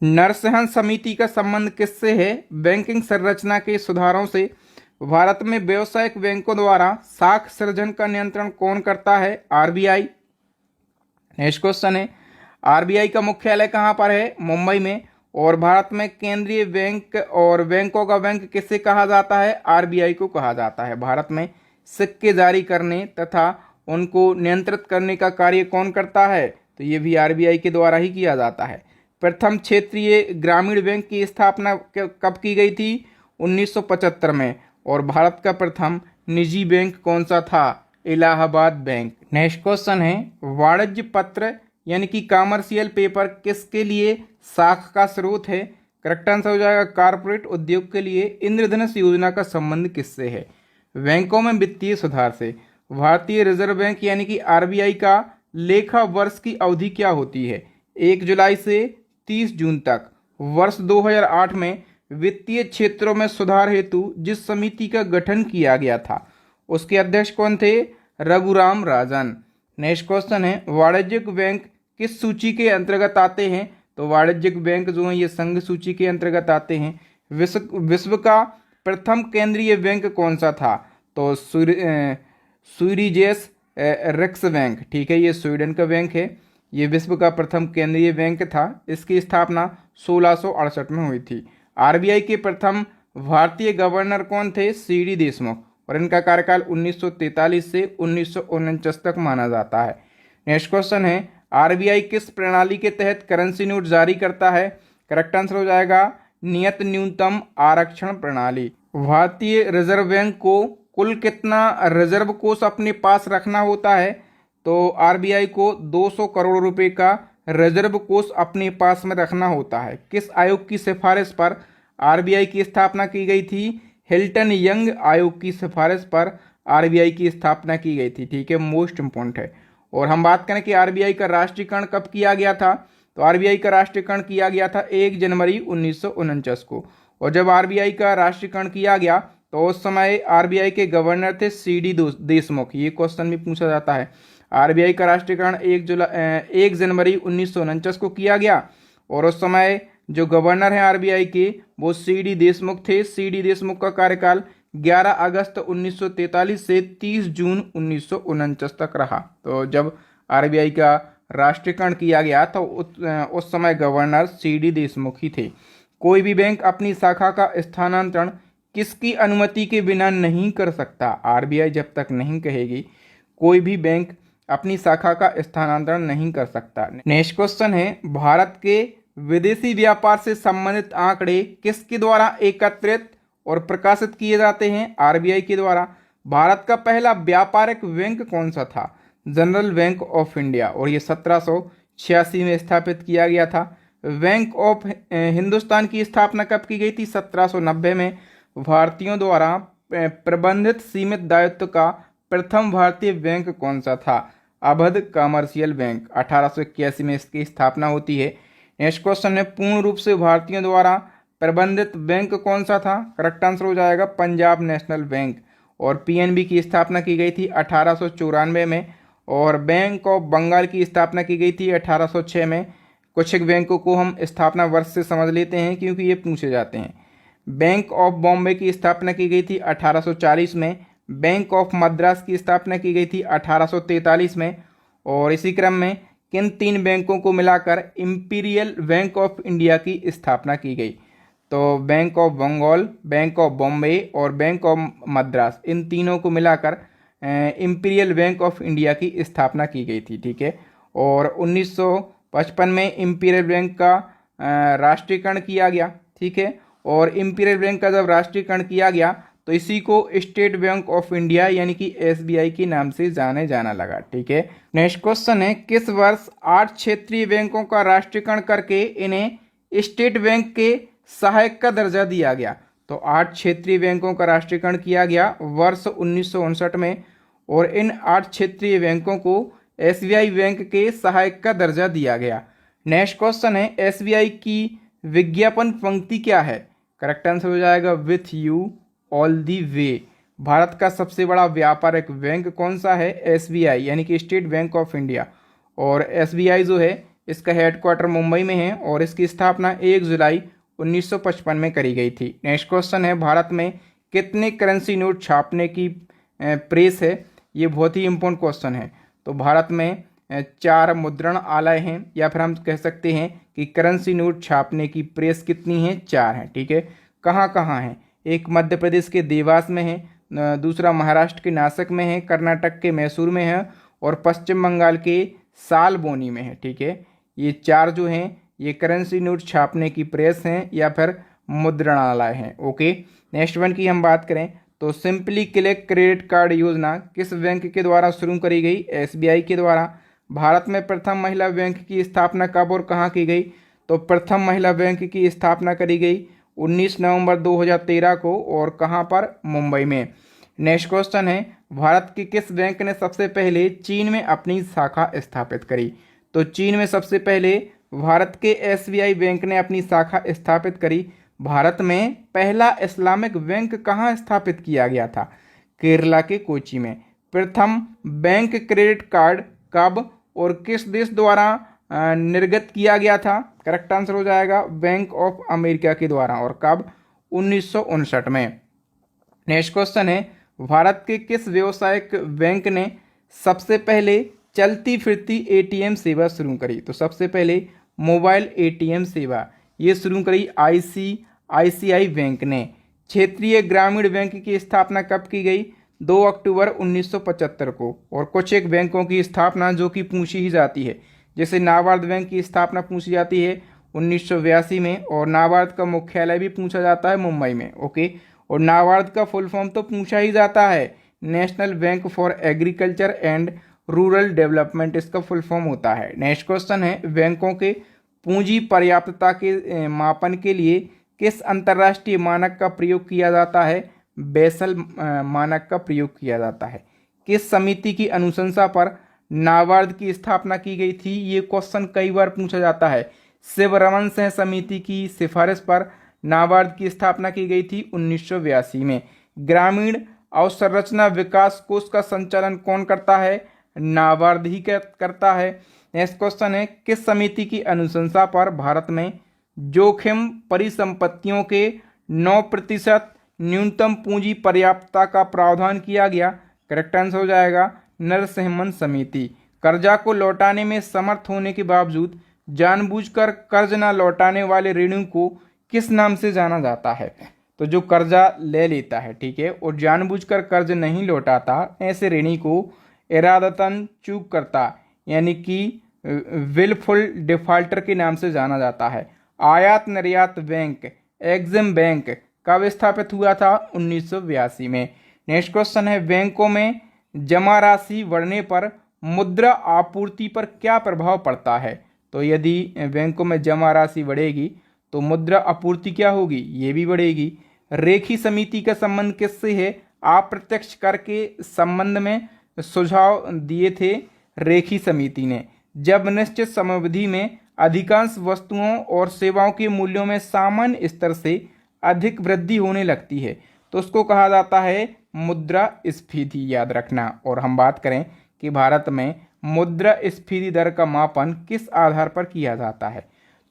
नरसंहार समिति का संबंध किससे है? बैंकिंग संरचना के सुधारों से। भारत में व्यावसायिक बैंकों द्वारा साख सृजन का नियंत्रण कौन करता है? आरबीआई। नेक्स्ट क्वेश्चन है, आरबीआई का मुख्यालय कहाँ पर है? मुंबई में। और भारत में केंद्रीय बैंक और बैंकों का बैंक किसे कहा जाता है? आरबीआई को कहा जाता है। भारत में सिक्के जारी करने तथा उनको नियंत्रित करने का कार्य कौन करता है? तो ये भी आरबीआई के द्वारा ही किया जाता है। प्रथम क्षेत्रीय ग्रामीण बैंक की स्थापना कब की गई थी? 1975 में। और भारत का प्रथम निजी बैंक कौन सा था? इलाहाबाद बैंक। नेक्स्ट क्वेश्चन है, वाणिज्य पत्र यानी कि कॉमर्शियल पेपर किसके लिए साख का स्रोत है? करेक्ट आंसर हो जाएगा कारपोरेट उद्योग के लिए। इंद्रधनुष योजना का संबंध किससे है? बैंकों में वित्तीय सुधार से। भारतीय रिजर्व बैंक यानी कि आरबीआई का लेखा वर्ष की अवधि क्या होती है? 1 जुलाई से 30 जून तक। वर्ष 2008 में वित्तीय क्षेत्रों में सुधार हेतु जिस समिति का गठन किया गया था उसके अध्यक्ष कौन थे? रघुराम राजन। नेक्स्ट क्वेश्चन है, वाणिज्यिक बैंक किस सूची के अंतर्गत आते हैं? तो वाणिज्यिक बैंक जो है ये संघ सूची के अंतर्गत आते हैं। विश्व का प्रथम केंद्रीय बैंक कौन सा था? तो स्वीडिश रिक्स बैंक, ठीक है, ये स्वीडन का बैंक है। ये विश्व का प्रथम केंद्रीय बैंक था। इसकी स्थापना 1668 में हुई थी। आरबीआई के प्रथम भारतीय गवर्नर कौन थे? सीडी देशमुख। और इनका कार्यकाल 1943 से 1949 तक माना जाता है। नेक्स्ट क्वेश्चन है, आरबीआई किस प्रणाली के तहत करेंसी नोट जारी करता है? करेक्ट आंसर हो जाएगा नियत न्यूनतम आरक्षण प्रणाली। भारतीय रिजर्व बैंक को कुल कितना रिजर्व कोष अपने पास रखना होता है? तो आरबीआई को 200 करोड़ रुपए का रिजर्व कोष अपने पास में रखना होता है। किस आयोग की सिफारिश पर आरबीआई की स्थापना की गई थी? हिल्टन यंग आयोग की सिफारिश पर आरबीआई की स्थापना की गई थी, ठीक है, मोस्ट इंपॉर्टेंट है। और हम बात करें कि आरबीआई का राष्ट्रीयकरण कब किया गया था? तो आरबीआई का राष्ट्रीयकरण किया गया था 1 जनवरी 1949 को। और जब आरबीआई का राष्ट्रीयकरण किया गया तो उस समय आरबीआई के गवर्नर थे सीडी देशमुख। ये क्वेश्चन भी पूछा जाता है। आरबीआई का राष्ट्रीयकरण 1 जनवरी 1949 को किया गया और उस समय जो गवर्नर हैं आरबीआई के वो सीडी देशमुख थे। सीडी देशमुख का कार्यकाल 11 अगस्त 1943 से 30 जून 1949 तक रहा। तो जब आरबीआई का राष्ट्रीयकरण किया गया तो उस समय गवर्नर सीडी देशमुख ही थे। कोई भी बैंक अपनी शाखा का स्थानांतरण किसकी अनुमति के बिना नहीं कर सकता? आरबीआई जब तक नहीं कहेगी कोई भी बैंक अपनी शाखा का स्थानांतरण नहीं कर सकता। नेक्स्ट क्वेश्चन है, भारत के विदेशी व्यापार से संबंधित आंकड़े किसके द्वारा एकत्रित और प्रकाशित किए जाते हैं आरबीआई के द्वारा। भारत का पहला व्यापारिक बैंक कौन सा था? जनरल बैंक ऑफ इंडिया, और ये 1786 में स्थापित किया गया था। बैंक ऑफ हिंदुस्तान की स्थापना कब की गई थी? 1790 में। भारतीयों द्वारा प्रबंधित सीमित दायित्व का प्रथम भारतीय बैंक कौन सा था? अवध कमर्शियल बैंक, 1881 में इसकी स्थापना होती है। नेक्स्ट क्वेश्चन है, पूर्ण रूप से भारतीयों द्वारा प्रबंधित बैंक कौन सा था? करेक्ट आंसर हो जाएगा पंजाब नेशनल बैंक। और पीएनबी की स्थापना की गई थी 1894 में। और बैंक ऑफ बंगाल की स्थापना की गई थी 1806 में। कुछ एक बैंकों को हम स्थापना वर्ष से समझ लेते हैं क्योंकि ये पूछे जाते हैं। बैंक ऑफ बॉम्बे की स्थापना की गई थी 1840 में। बैंक ऑफ मद्रास की स्थापना की गई थी 1843 में। और इसी क्रम में किन तीन बैंकों को मिलाकर इंपीरियल बैंक ऑफ इंडिया की स्थापना की गई? तो bank of Bengal, bank of Bombay और बैंक ऑफ मद्रास, इन तीनों को मिलाकर इंपीरियल बैंक ऑफ इंडिया की स्थापना की गई थी। ठीक है। और 1955 में इंपीरियल बैंक का राष्ट्रीयकरण किया गया। ठीक है। और इंपीरियल बैंक का जब राष्ट्रीयकरण किया गया तो इसी को स्टेट बैंक ऑफ इंडिया यानी कि एसबीआई के नाम से जाना लगा। ठीक है। नेक्स्ट क्वेश्चन है, किस वर्ष 8 क्षेत्रीय बैंकों का राष्ट्रीयकरण करके इन्हें स्टेट बैंक के सहायक का दर्जा दिया गया? तो 8 क्षेत्रीय बैंकों का राष्ट्रीयकरण किया गया वर्ष 1959 में। और इन 8 क्षेत्रीय बैंकों को एसबीआई बैंक के सहायक का दर्जा दिया गया। नेक्स्ट क्वेश्चन है, एसबीआई की विज्ञापन पंक्ति क्या है? करेक्ट आंसर हो जाएगा विथ यू ऑल दी वे। भारत का सबसे बड़ा व्यापारिक बैंक कौन सा है? एसबीआई यानी कि स्टेट बैंक ऑफ इंडिया। और एसबीआई जो है इसका हेडक्वार्टर मुंबई में है और इसकी स्थापना 1 जुलाई 1955 में करी गई थी। नेक्स्ट क्वेश्चन है, भारत में कितने करेंसी नोट छापने की प्रेस है? ये बहुत ही इंपॉर्टेंट क्वेश्चन है। तो भारत में 4 मुद्रण आलय हैं, या फिर हम कह सकते हैं कि करेंसी नोट छापने की प्रेस कितनी है? 4 हैं। ठीक है। कहाँ कहाँ हैं? एक मध्य प्रदेश के देवास में है, दूसरा महाराष्ट्र के नासिक में है, कर्नाटक के मैसूर में है और पश्चिम बंगाल के सालबोनी में है। ठीक है। ये 4 जो हैं ये करेंसी नोट छापने की प्रेस हैं या फिर मुद्रणालय हैं। ओके। नेक्स्ट वन की हम बात करें तो सिंपली क्लिक क्रेडिट कार्ड योजना किस बैंक के द्वारा शुरू करी गई? एसबीआई के द्वारा। भारत में प्रथम महिला बैंक की स्थापना कब और कहाँ की गई? तो प्रथम महिला बैंक की स्थापना करी गई 19 नवंबर 2013 को, और कहाँ पर? मुंबई में। नेक्स्ट क्वेश्चन है, भारत के किस बैंक ने सबसे पहले चीन में अपनी शाखा स्थापित करी? तो चीन में सबसे पहले भारत के एसबीआई बैंक ने अपनी शाखा स्थापित करी। भारत में पहला इस्लामिक बैंक कहाँ स्थापित किया गया था? केरला के कोची में। प्रथम बैंक क्रेडिट कार्ड कब और किस देश द्वारा निर्गत किया गया था? करेक्ट आंसर हो जाएगा बैंक ऑफ अमेरिका के द्वारा। और कब? 1959 में। नेक्स्ट क्वेश्चन है, भारत के किस व्यावसायिक बैंक ने सबसे पहले चलती फिरती एटीएम सेवा शुरू करी? तो सबसे पहले मोबाइल एटीएम सेवा ये शुरू करी आईसीआईसीआई बैंक ने। क्षेत्रीय ग्रामीण बैंक की स्थापना कब की गई? 2 अक्टूबर 1975 को। और कुछ एक बैंकों की स्थापना जो कि पूछी ही जाती है, जैसे नाबार्ड बैंक की स्थापना पूछी जाती है 1982 में, और नाबार्ड का मुख्यालय भी पूछा जाता है मुंबई में। ओके। और नाबार्ड का फुल फॉर्म तो पूछा ही जाता है, national bank for agriculture and rural development इसका फुल फॉर्म होता है। नेक्स्ट क्वेश्चन है, बैंकों के पूंजी पर्याप्तता के मापन के लिए किस अंतर्राष्ट्रीय मानक का प्रयोग किया जाता है? बेसल मानक का प्रयोग किया जाता है। किस समिति की अनुशंसा पर नाबार्ड की स्थापना की गई थी? ये क्वेश्चन कई बार पूछा जाता है। शिवरमन सिंह समिति की सिफारिश पर नाबार्ड की स्थापना की गई थी 1982 में। ग्रामीण अवसंरचना विकास कोष का संचालन कौन करता है? नाबार्ड ही करता है। नेक्स्ट क्वेश्चन है, किस समिति की अनुशंसा पर भारत में जोखिम परिसंपत्तियों के 9% न्यूनतम पूंजी पर्याप्तता का प्रावधान किया गया? करेक्ट आंसर हो जाएगा नरसिम्हन समिति। कर्जा को लौटाने में समर्थ होने के बावजूद जानबूझकर कर्ज न लौटाने वाले ऋणी को किस नाम से जाना जाता है? तो जो कर्जा ले लेता है, ठीक है, और जानबूझकर कर्ज नहीं लौटाता, ऐसे ऋणी को इरादतन चूक करता यानी कि विलफुल डिफाल्टर के नाम से जाना जाता है। आयात निर्यात बैंक, एग्जिम बैंक कब स्थापित हुआ था? 1982 में। नेक्स्ट क्वेश्चन है, बैंकों में जमा राशि बढ़ने पर मुद्रा आपूर्ति पर क्या प्रभाव पड़ता है? तो यदि बैंकों में जमा राशि बढ़ेगी तो मुद्रा आपूर्ति क्या होगी? ये भी बढ़ेगी। रेखी समिति का संबंध किससे है? अप्रत्यक्ष कर के संबंध में सुझाव दिए थे रेखी समिति ने। जब निश्चित समयावधि में अधिकांश वस्तुओं और सेवाओं के मूल्यों में सामान्य स्तर से अधिक वृद्धि होने लगती है तो उसको कहा जाता है मुद्रास्फीति, याद रखना। और हम बात करें कि भारत में मुद्रास्फीति दर का मापन किस आधार पर किया जाता है?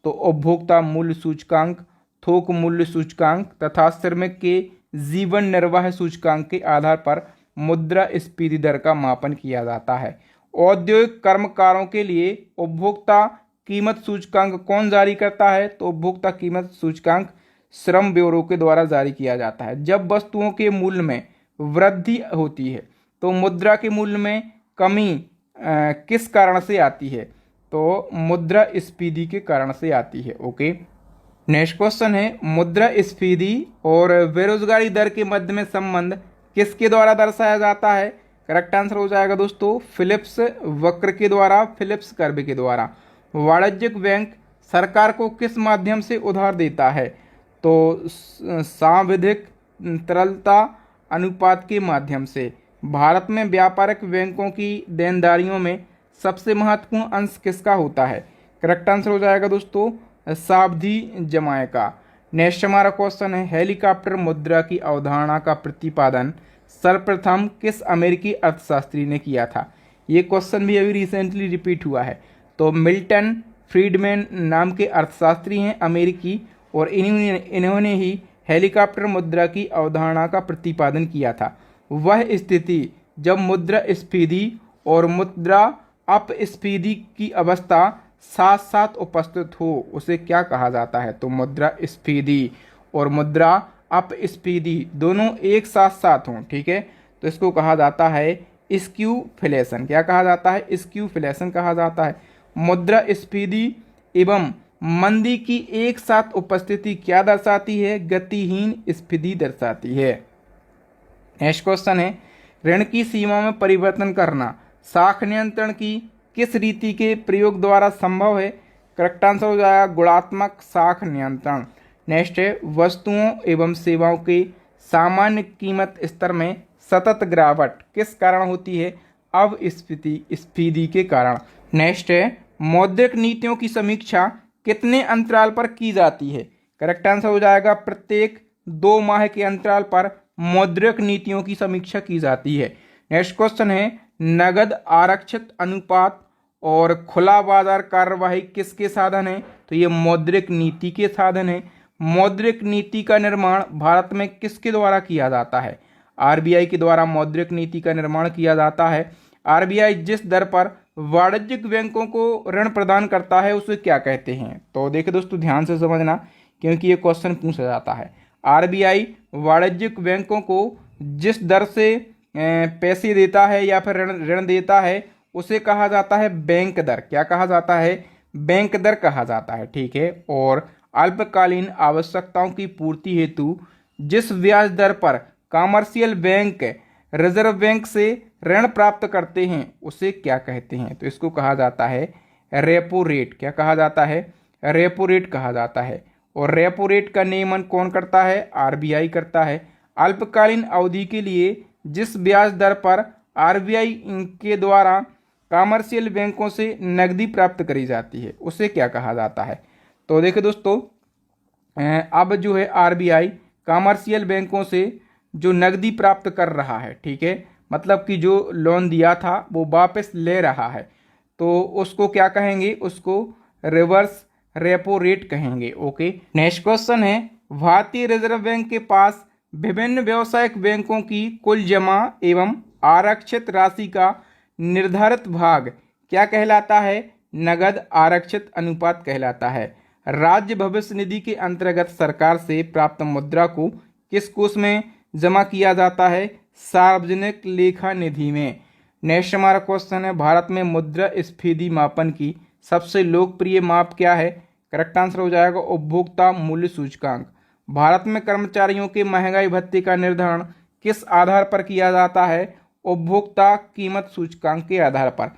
तो उपभोक्ता मूल्य सूचकांक, थोक मूल्य सूचकांक तथा श्रमिक के जीवन निर्वाह सूचकांक के आधार पर मुद्रास्फीति दर का मापन किया जाता है। औद्योगिक कर्मकारों के लिए उपभोक्ता कीमत सूचकांक कौन जारी करता है? तो उपभोक्ता कीमत सूचकांक श्रम ब्यूरो के द्वारा जारी किया जाता है। जब वस्तुओं के मूल्य में वृद्धि होती है तो मुद्रा के मूल्य में कमी किस कारण से आती है? तो मुद्रास्फीति के कारण से आती है। ओके, नेक्स्ट क्वेश्चन है, मुद्रास्फीति और बेरोजगारी दर के मध्य में संबंध किसके द्वारा दर्शाया जाता है? करेक्ट आंसर हो जाएगा दोस्तों फिलिप्स वक्र के द्वारा, फिलिप्स कर्व के द्वारा। वाणिज्यिक बैंक सरकार को किस माध्यम से उधार देता है? तो सांविधिक तरलता अनुपात के माध्यम से। भारत में व्यापारिक बैंकों की देनदारियों में सबसे महत्वपूर्ण अंश किसका होता है? करेक्ट आंसर हो जाएगा दोस्तों सावधि जमाए का। नेक्स्ट हमारा क्वेश्चन है, हेलीकॉप्टर मुद्रा की अवधारणा का प्रतिपादन सर्वप्रथम किस अमेरिकी अर्थशास्त्री ने किया था? ये क्वेश्चन भी अभी रिसेंटली रिपीट हुआ है। तो मिल्टन फ्रीडमैन नाम के अर्थशास्त्री हैं अमेरिकी, और इन्होंने ही हेलीकॉप्टर मुद्रा की अवधारणा का प्रतिपादन किया था। वह स्थिति जब मुद्रास्फीति और मुद्रा अपस्फीति की अवस्था साथ साथ उपस्थित हो उसे क्या कहा जाता है? तो मुद्रास्फीति और मुद्रा अपस्फीति दोनों एक साथ साथ हों, ठीक है, तो इसको कहा जाता है स्क्यूफ्लेशन। क्या कहा जाता है? स्क्यूफ्लेशन कहा जाता है। मुद्रास्फीति एवं मंदी की एक साथ उपस्थिति क्या दर्शाती है? गतिहीन स्फीति दर्शाती है। नेक्स्ट क्वेश्चन है, ऋण की सीमा में परिवर्तन करना साख नियंत्रण की किस रीति के प्रयोग द्वारा संभव है? करेक्ट आंसर हो जाएगा गुणात्मक साख नियंत्रण। नेक्स्ट है, वस्तुओं एवं सेवाओं के सामान्य कीमत स्तर में सतत गिरावट किस कारण होती है? अपस्फीति के कारण। नेक्स्ट है, मौद्रिक नीतियों की समीक्षा कितने अंतराल पर की जाती है? करेक्ट आंसर हो जाएगा प्रत्येक 2 माह के अंतराल पर मौद्रिक नीतियों की समीक्षा की जाती है। नेक्स्ट क्वेश्चन है, नगद आरक्षित अनुपात और खुला बाजार कार्यवाही किसके साधन है? तो ये मौद्रिक नीति के साधन है। मौद्रिक नीति का निर्माण भारत में किसके द्वारा किया जाता है? आरबीआई के द्वारा मौद्रिक नीति का निर्माण किया जाता है। आरबीआई जिस दर पर वाणिज्यिक बैंकों को ऋण प्रदान करता है उसे क्या कहते हैं? तो देखिए दोस्तों ध्यान से समझना क्योंकि ये क्वेश्चन पूछा जाता है। आरबीआई वाणिज्यिक बैंकों को जिस दर से पैसे देता है या फिर ऋण देता है उसे कहा जाता है बैंक दर। क्या कहा जाता है? बैंक दर कहा जाता है, ठीक है। और अल्पकालीन आवश्यकताओं की पूर्ति हेतु जिस ब्याज दर पर कमर्शियल बैंक रिजर्व बैंक से ऋण प्राप्त करते हैं उसे क्या कहते हैं? तो इसको कहा जाता है रेपो रेट। क्या कहा जाता है? रेपो रेट कहा जाता है। और रेपो रेट का नियमन कौन करता है? आरबीआई करता है। अल्पकालीन अवधि के लिए जिस ब्याज दर पर आरबीआई के द्वारा कमर्शियल बैंकों से नकदी प्राप्त करी जाती है उसे क्या कहा जाता है? तो देखिए दोस्तों अब जो है आरबीआई कमर्शियल बैंकों से जो नकदी प्राप्त कर रहा है, ठीक है, मतलब कि जो लोन दिया था वो वापस ले रहा है, तो उसको क्या कहेंगे? उसको रिवर्स रेपो रेट कहेंगे। ओके, नेक्स्ट क्वेश्चन है, भारतीय रिजर्व बैंक के पास विभिन्न व्यावसायिक बैंकों की कुल जमा एवं आरक्षित राशि का निर्धारित भाग क्या कहलाता है? नगद आरक्षित अनुपात कहलाता है। राज्य भविष्य निधि के अंतर्गत सरकार से प्राप्त मुद्रा को किस कोष में जमा किया जाता है? सार्वजनिक लेखा निधि में। नेक्स्ट हमारा क्वेश्चन है, भारत में मुद्रास्फीति मापन की सबसे लोकप्रिय माप क्या है? करेक्ट आंसर हो जाएगा उपभोक्ता मूल्य सूचकांक। भारत में कर्मचारियों के महंगाई भत्ते का निर्धारण किस आधार पर किया जाता है? उपभोक्ता कीमत सूचकांक के आधार पर।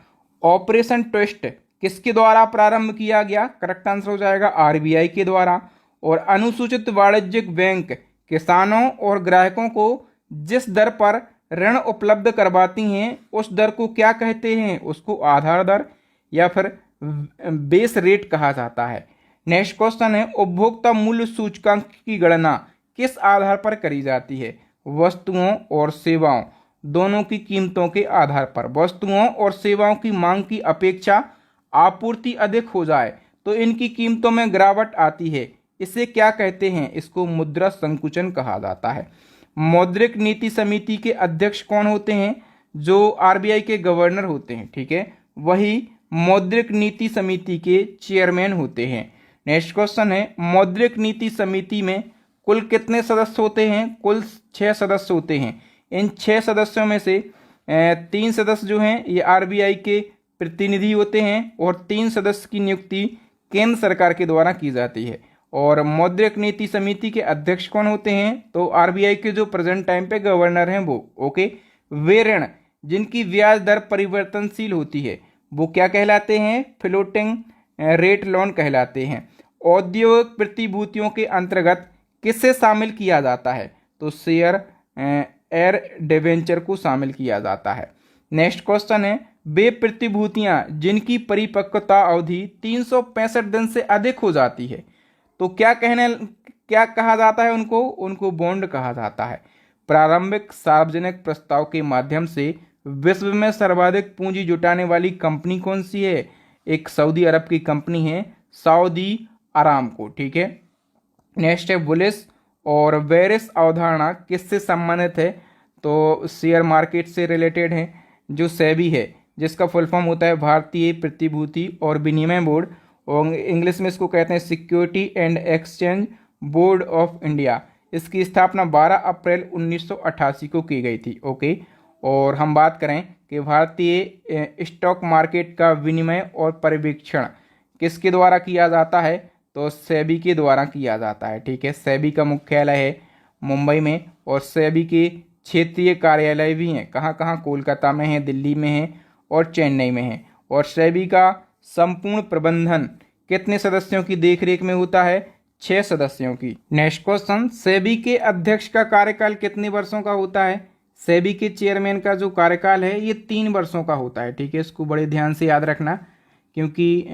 ऑपरेशन ट्विस्ट किसके द्वारा प्रारंभ किया गया? करेक्ट आंसर हो जाएगा आरबीआई के द्वारा। और अनुसूचित वाणिज्यिक बैंक किसानों और ग्राहकों को जिस दर पर ऋण उपलब्ध करवाती हैं उस दर को क्या कहते हैं? उसको आधार दर या फिर बेस रेट कहा जाता है। नेक्स्ट क्वेश्चन है, उपभोक्ता मूल्य सूचकांक की गणना किस आधार पर करी जाती है? वस्तुओं और सेवाओं दोनों की कीमतों के आधार पर। वस्तुओं और सेवाओं की मांग की अपेक्षा आपूर्ति अधिक हो जाए तो इनकी कीमतों में गिरावट आती है, इसे क्या कहते हैं? इसको मुद्रा संकुचन कहा जाता है। मौद्रिक नीति समिति के अध्यक्ष कौन होते हैं? जो आरबीआई के गवर्नर होते हैं, ठीक है, वही मौद्रिक नीति समिति के चेयरमैन होते हैं। नेक्स्ट क्वेश्चन है, मौद्रिक नीति समिति में कुल कितने सदस्य होते हैं? कुल 6 सदस्य होते हैं। इन 6 सदस्यों में से 3 सदस्य जो हैं ये आरबीआई के प्रतिनिधि होते हैं और 3 सदस्य की नियुक्ति केंद्र सरकार के द्वारा की जाती है। और मौद्रिक नीति समिति के अध्यक्ष कौन होते हैं? तो आरबीआई के जो प्रेजेंट टाइम पे गवर्नर हैं वो। ओके, वे ऋण जिनकी ब्याज दर परिवर्तनशील होती है वो क्या कहलाते हैं? फ्लोटिंग रेट लोन कहलाते हैं। औद्योगिक प्रतिभूतियों के अंतर्गत किसे शामिल किया जाता है? तो शेयर एयर डिवेंचर को शामिल किया जाता है। नेक्स्ट क्वेश्चन है, वे प्रतिभूतियां जिनकी परिपक्वता अवधि 365 दिन से अधिक हो जाती है तो क्या कहा जाता है? उनको बॉन्ड कहा जाता है। प्रारंभिक सार्वजनिक प्रस्ताव के माध्यम से विश्व में सर्वाधिक पूंजी जुटाने वाली कंपनी कौन सी है? एक सऊदी अरब की कंपनी है सऊदी अरामको, ठीक है। नेक्स्ट है, बुलिश और बेरिश अवधारणा किससे संबंधित है? तो शेयर मार्केट से रिलेटेड है। जो सेबी है जिसका फुल फॉर्म होता है भारतीय प्रतिभूति और विनिमय बोर्ड, और इंग्लिश में इसको कहते हैं security and exchange board of India. इसकी स्थापना 12 अप्रैल 1988 को की गई थी। ओके, और हम बात करें कि भारतीय स्टॉक मार्केट का विनिमय और पर्यवेक्षण किसके द्वारा किया जाता है? तो सेबी के द्वारा किया जाता है, ठीक है। सेबी का मुख्यालय है मुंबई में और सेबी के क्षेत्रीय कार्यालय भी हैं। कहाँ कहाँ? कोलकाता में है, दिल्ली में है और चेन्नई में है। और सेबी का संपूर्ण प्रबंधन कितने सदस्यों की देखरेख में होता है? 6 सदस्यों की। नेक्स्ट क्वेश्चन, सेबी के अध्यक्ष का कार्यकाल कितने वर्षों का होता है? सेबी के चेयरमैन का जो कार्यकाल है ये 3 वर्षों का होता है, ठीक है। इसको बड़े ध्यान से याद रखना क्योंकि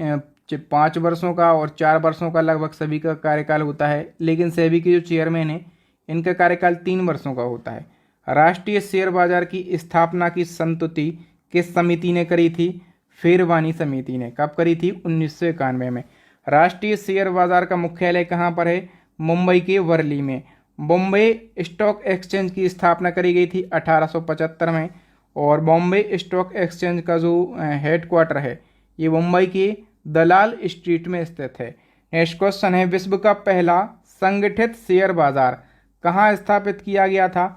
5 वर्षों का और 4 वर्षों का लगभग सभी का कार्यकाल होता है, लेकिन सेबी के जो चेयरमैन हैं इनका कार्यकाल 3 वर्षों का होता है। राष्ट्रीय शेयर बाजार की स्थापना की संस्तुति किस समिति ने करी थी? फेरवानी समिति ने। कब करी थी? 1991 में। राष्ट्रीय शेयर बाजार का मुख्यालय कहाँ पर है? मुंबई के वर्ली में। बॉम्बे स्टॉक एक्सचेंज की स्थापना करी गई थी 1875 में और बॉम्बे स्टॉक एक्सचेंज का जो हेडक्वार्टर है ये मुंबई के दलाल स्ट्रीट में स्थित है। नेक्स्ट क्वेश्चन है, विश्व का पहला संगठित शेयर बाजार कहाँ स्थापित किया गया था?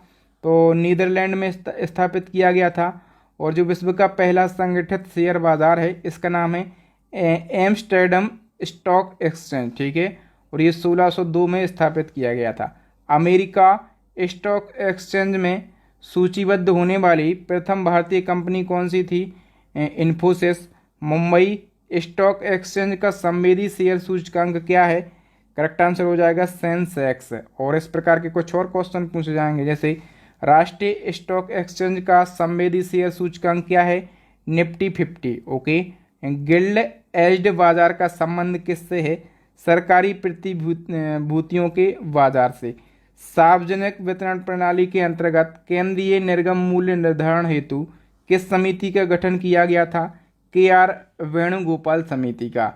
तो नीदरलैंड में स्थापित किया गया था। और जो विश्व का पहला संगठित शेयर बाजार है इसका नाम है एम्स्टर्डम स्टॉक एक्सचेंज, ठीक है। और ये 1602 में स्थापित किया गया था। अमेरिका स्टॉक एक्सचेंज में सूचीबद्ध होने वाली प्रथम भारतीय कंपनी कौन सी थी? इन्फोसिस। मुंबई स्टॉक एक्सचेंज का संवेदी शेयर सूचकांक क्या है? करेक्ट आंसर हो जाएगा सेंसेक्स। और इस प्रकार के कुछ और क्वेश्चन पूछे जाएंगे, जैसे राष्ट्रीय स्टॉक एक्सचेंज का संवेदी शेयर सूचकांक क्या है? निफ्टी 50। ओके, गिल्ड एज्ड बाजार का संबंध किससे है? सरकारी प्रतिभूतियों के बाजार से। सार्वजनिक वितरण प्रणाली के अंतर्गत केंद्रीय निर्गम मूल्य निर्धारण हेतु किस समिति का गठन किया गया था? KR वेणुगोपाल समिति का।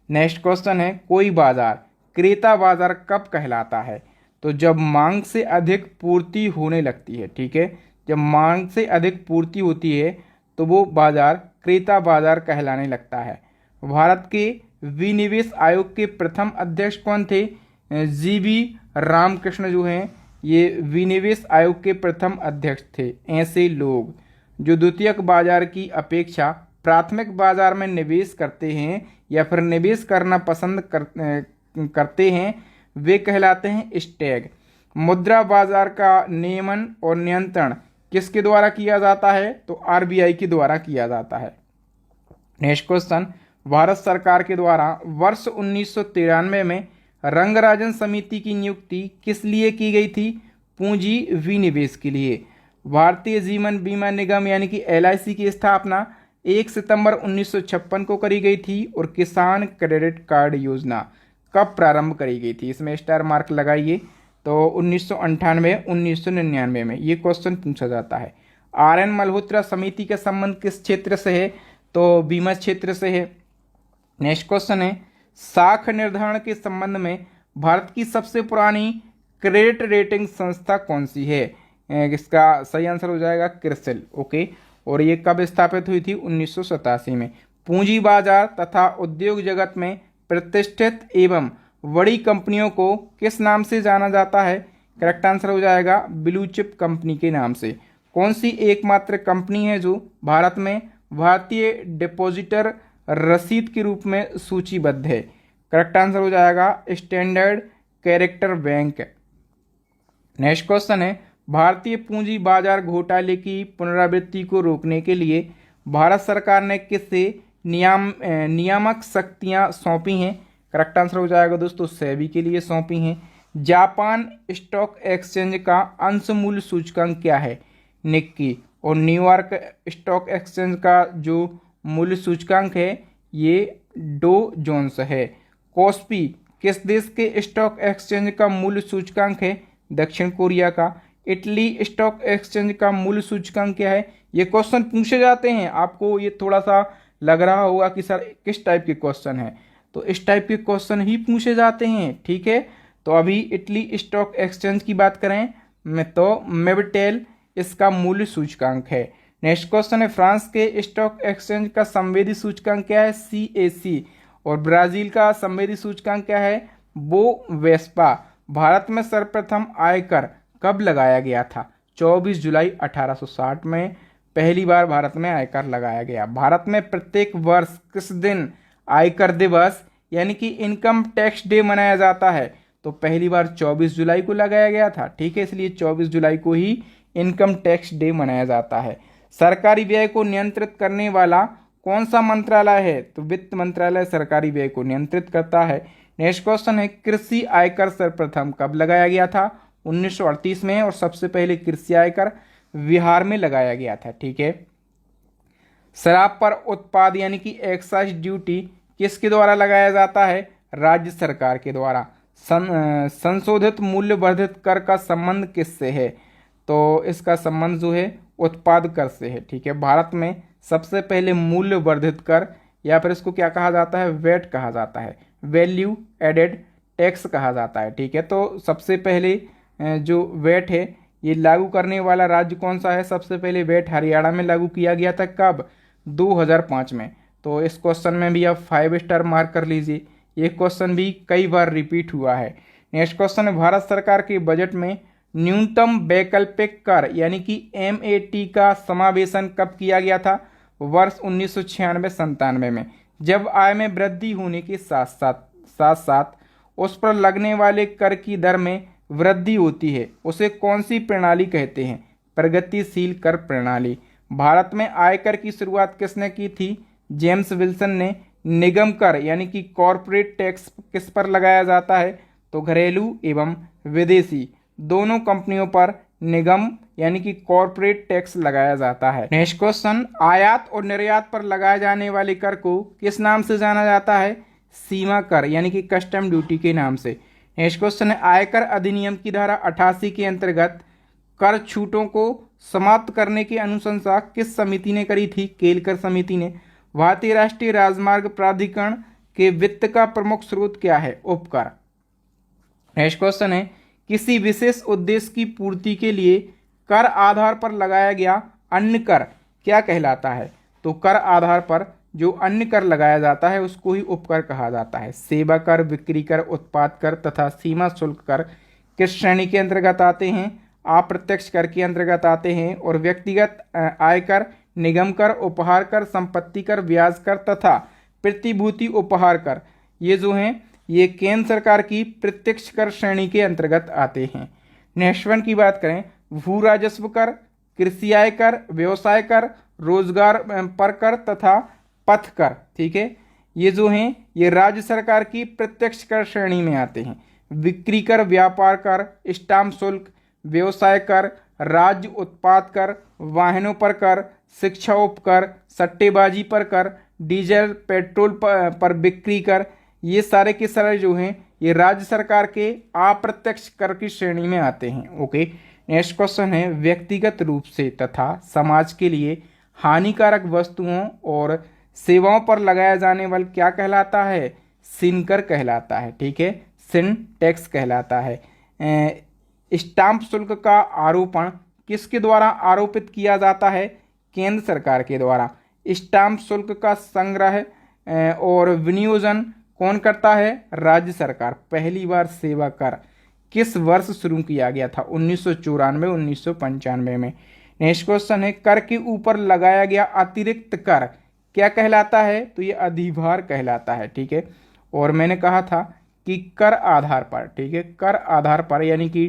नेक्स्ट क्वेश्चन है, कोई बाजार क्रेता बाजार कब कहलाता है? तो जब मांग से अधिक पूर्ति होने लगती है, ठीक है। जब मांग से अधिक पूर्ति होती है तो वो बाजार क्रेता बाजार कहलाने लगता है। भारत के विनिवेश आयोग के प्रथम अध्यक्ष कौन थे? GB रामकृष्ण जो हैं ये विनिवेश आयोग के प्रथम अध्यक्ष थे। ऐसे लोग जो द्वितीयक बाजार की अपेक्षा प्राथमिक बाजार में निवेश करते हैं या फिर निवेश करना पसंद करते हैं वे कहलाते हैं स्टैग। मुद्रा बाजार का नियमन और नियंत्रण किसके द्वारा किया जाता है? तो आरबीआई के द्वारा किया जाता है। नेक्स्ट क्वेश्चन, भारत सरकार के द्वारा वर्ष 1993 में रंगराजन समिति की नियुक्ति किस लिए की गई थी? पूंजी विनिवेश के लिए। भारतीय जीवन बीमा निगम यानी कि एलआईसी की स्थापना 1 सितंबर 1956 को करी गई थी और किसान क्रेडिट कार्ड योजना कब प्रारंभ करी गई थी? इसमें स्टार मार्क लगाइए। तो 1998 1999 में ये क्वेश्चन पूछा जाता है। आर.एन. मल्होत्रा समिति का संबंध किस क्षेत्र से है? तो बीमा क्षेत्र से है। नेक्स्ट क्वेश्चन है, साख निर्धारण के संबंध में भारत की सबसे पुरानी क्रेडिट रेटिंग संस्था कौन सी है? इसका सही आंसर हो जाएगा क्रिसिल। ओके, और ये कब स्थापित हुई थी? 1987 में। पूंजी बाजार तथा उद्योग जगत में प्रतिष्ठित एवं बड़ी कंपनियों को किस नाम से जाना जाता है? करेक्ट आंसर हो जाएगा ब्लू चिप कंपनी के नाम से। कौन सी एकमात्र कंपनी है जो भारत में भारतीय डिपॉजिटर रसीद के रूप में सूचीबद्ध है? करेक्ट आंसर हो जाएगा standard character bank. Next question है, भारतीय पूंजी बाजार घोटाले की पुनरावृत्ति को रोकने के लिए भारत सरकार ने किसे नियामक शक्तियां सौंपी हैं? करेक्ट आंसर हो जाएगा दोस्तों सेबी के लिए सौंपी हैं। जापान स्टॉक एक्सचेंज का अंश मूल्य सूचकांक क्या है? निक्की। और न्यूयॉर्क स्टॉक एक्सचेंज का जो मूल्य सूचकांक है ये डो जोन्स है। कोस्पी किस देश के स्टॉक एक्सचेंज का मूल्य सूचकांक है? दक्षिण कोरिया का। इटली स्टॉक एक्सचेंज का मूल्य सूचकांक क्या है? ये क्वेश्चन पूछे जाते हैं। आपको ये थोड़ा सा लग रहा होगा कि सर किस टाइप के क्वेश्चन है, तो इस टाइप के क्वेश्चन ही पूछे जाते हैं। ठीक है, तो अभी इटली स्टॉक एक्सचेंज की बात करें तो मेबटेल इसका मूल्य सूचकांक है। नेक्स्ट क्वेश्चन है, फ्रांस के स्टॉक एक्सचेंज का संवेदी सूचकांक क्या है? CAC। और ब्राजील का संवेदी सूचकांक क्या है? बोवेस्पा। भारत में सर्वप्रथम आयकर कब लगाया गया था? 24 जुलाई 1860 में पहली बार भारत में आयकर लगाया गया। भारत में प्रत्येक वर्ष किस दिन आयकर दिवस यानी कि इनकम टैक्स डे मनाया जाता है? तो पहली बार 24 जुलाई को लगाया गया था। ठीक है, इसलिए 24 जुलाई को ही इनकम टैक्स डे मनाया जाता है। सरकारी व्यय को नियंत्रित करने वाला कौन सा मंत्रालय है? तो वित्त मंत्रालय सरकारी व्यय को नियंत्रित करता है। नेक्स्ट क्वेश्चन है, कृषि आयकर सर्वप्रथम कब लगाया गया था? 1938 में, और सबसे पहले कृषि आयकर बिहार में लगाया गया था। ठीक है, शराब पर उत्पाद यानी कि एक्साइज ड्यूटी किसके द्वारा लगाया जाता है? राज्य सरकार के द्वारा। संशोधित मूल्य वर्धित कर का संबंध किससे है? तो इसका संबंध जो है उत्पाद कर से है। ठीक है, भारत में सबसे पहले मूल्य वर्धित कर या फिर इसको क्या कहा जाता है? वेट कहा जाता है, वैल्यू एडेड टैक्स कहा जाता है। ठीक है, तो सबसे पहले जो वेट है ये लागू करने वाला राज्य कौन सा है? सबसे पहले वेट हरियाणा में लागू किया गया था। कब? 2005 में। तो इस क्वेश्चन में भी आप 5 स्टार मार्क कर लीजिए, ये क्वेश्चन भी कई बार रिपीट हुआ है। नेक्स्ट क्वेश्चन है, भारत सरकार के बजट में न्यूनतम वैकल्पिक कर यानी कि MAT का समावेशन कब किया गया था? वर्ष 1996-97 में, जब आय में वृद्धि होने के साथ साथ उस पर लगने वाले कर की दर में वृद्धि होती है, उसे कौन सी प्रणाली कहते हैं? प्रगतिशील कर प्रणाली। भारत में आयकर की शुरुआत किसने की थी? जेम्स विल्सन ने। निगम कर यानी कि कॉरपोरेट टैक्स किस पर लगाया जाता है? तो घरेलू एवं विदेशी दोनों कंपनियों पर निगम यानी कि कॉरपोरेट टैक्स लगाया जाता है। नेक्स्ट क्वेश्चन, आयात और निर्यात पर लगाए जाने वाले कर को किस नाम से जाना जाता है? सीमा कर यानी कि कस्टम ड्यूटी के नाम से। नेक्स्ट क्वेश्चन है, आयकर अधिनियम की धारा 88 के अंतर्गत कर छूटों को समाप्त करने की अनुशंसा किस समिति ने करी थी? केलकर समिति ने। भारतीय राष्ट्रीय राजमार्ग प्राधिकरण के वित्त का प्रमुख स्रोत क्या है? उपकर। नेक्स्ट क्वेश्चन है, किसी विशेष उद्देश्य की पूर्ति के लिए कर आधार पर लगाया गया अन्य कर क्या कहलाता है? तो कर आधार पर जो अन्य कर लगाया जाता है उसको ही उपकर कहा जाता है। सेवा कर, बिक्री कर, उत्पाद कर तथा सीमा शुल्क कर किस श्रेणी के अंतर्गत आते हैं? अप्रत्यक्ष कर के अंतर्गत आते हैं। और व्यक्तिगत आयकर, निगम कर, उपहार कर, संपत्ति कर, ब्याज कर तथा प्रतिभूति उपहार कर, ये जो हैं ये केंद्र सरकार की प्रत्यक्ष कर श्रेणी के अंतर्गत आते हैं। नेक्स्ट वन की बात करें, भू राजस्व कर, कृषि आय कर, व्यवसाय कर, रोजगार पर कर तथा पथ कर। ठीक है, ये जो हैं ये राज्य सरकार की प्रत्यक्ष कर श्रेणी में आते हैं। बिक्री कर, व्यापार कर, स्टाम्प शुल्क, व्यवसाय कर, राज्य उत्पाद कर, वाहनों पर कर, शिक्षा उपकर, सट्टेबाजी पर कर, डीजल पेट्रोल पर बिक्री कर, ये सारे के सारे जो हैं ये राज्य सरकार के अप्रत्यक्ष कर की श्रेणी में आते हैं। ओके, नेक्स्ट क्वेश्चन है, व्यक्तिगत रूप से तथा समाज के लिए हानिकारक वस्तुओं और सेवाओं पर लगाया जाने वाला क्या कहलाता है? सिन कर कहलाता है। ठीक है, सिन टैक्स कहलाता है। स्टाम्प शुल्क का आरोपण किसके द्वारा आरोपित किया जाता है? केंद्र सरकार के द्वारा। स्टाम्प शुल्क का संग्रह और विनियोजन कौन करता है? राज्य सरकार। पहली बार सेवा कर किस वर्ष शुरू किया गया था? 1994 1995 में। नेक्स्ट क्वेश्चन है, कर के ऊपर लगाया गया अतिरिक्त कर क्या कहलाता है? तो ये अधिभार कहलाता है। ठीक है, और मैंने कहा था कि कर आधार पर, ठीक है, कर आधार पर यानी कि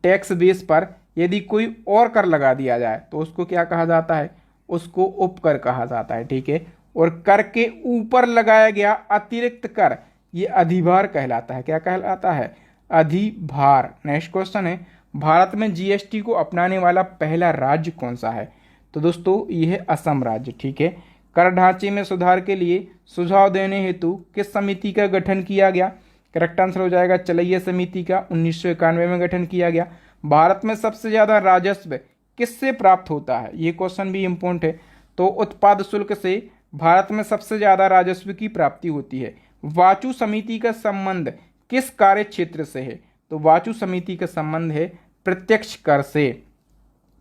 टैक्स बेस पर यदि कोई और कर लगा दिया जाए तो उसको क्या कहा जाता है? उसको उपकर कहा जाता है। ठीक है, और कर के ऊपर लगाया गया अतिरिक्त कर ये अधिभार कहलाता है। क्या कहलाता है? अधिभार। नेक्स्ट क्वेश्चन है, भारत में जीएसटी को अपनाने वाला पहला राज्य कौन सा है? तो दोस्तों ये है असम राज्य। ठीक है, कर ढांचे में सुधार के लिए सुझाव देने हेतु किस समिति का गठन किया गया? करेक्ट आंसर हो जाएगा चलैया समिति का। 1991 में गठन किया गया। भारत में सबसे ज्यादा राजस्व किससे प्राप्त होता है? ये क्वेश्चन भी इंपॉर्टेंट है। तो उत्पाद शुल्क से भारत में सबसे ज्यादा राजस्व की प्राप्ति होती है। वाचु समिति का संबंध किस कार्य क्षेत्र से है? तो वाचु समिति का संबंध है प्रत्यक्ष कर से।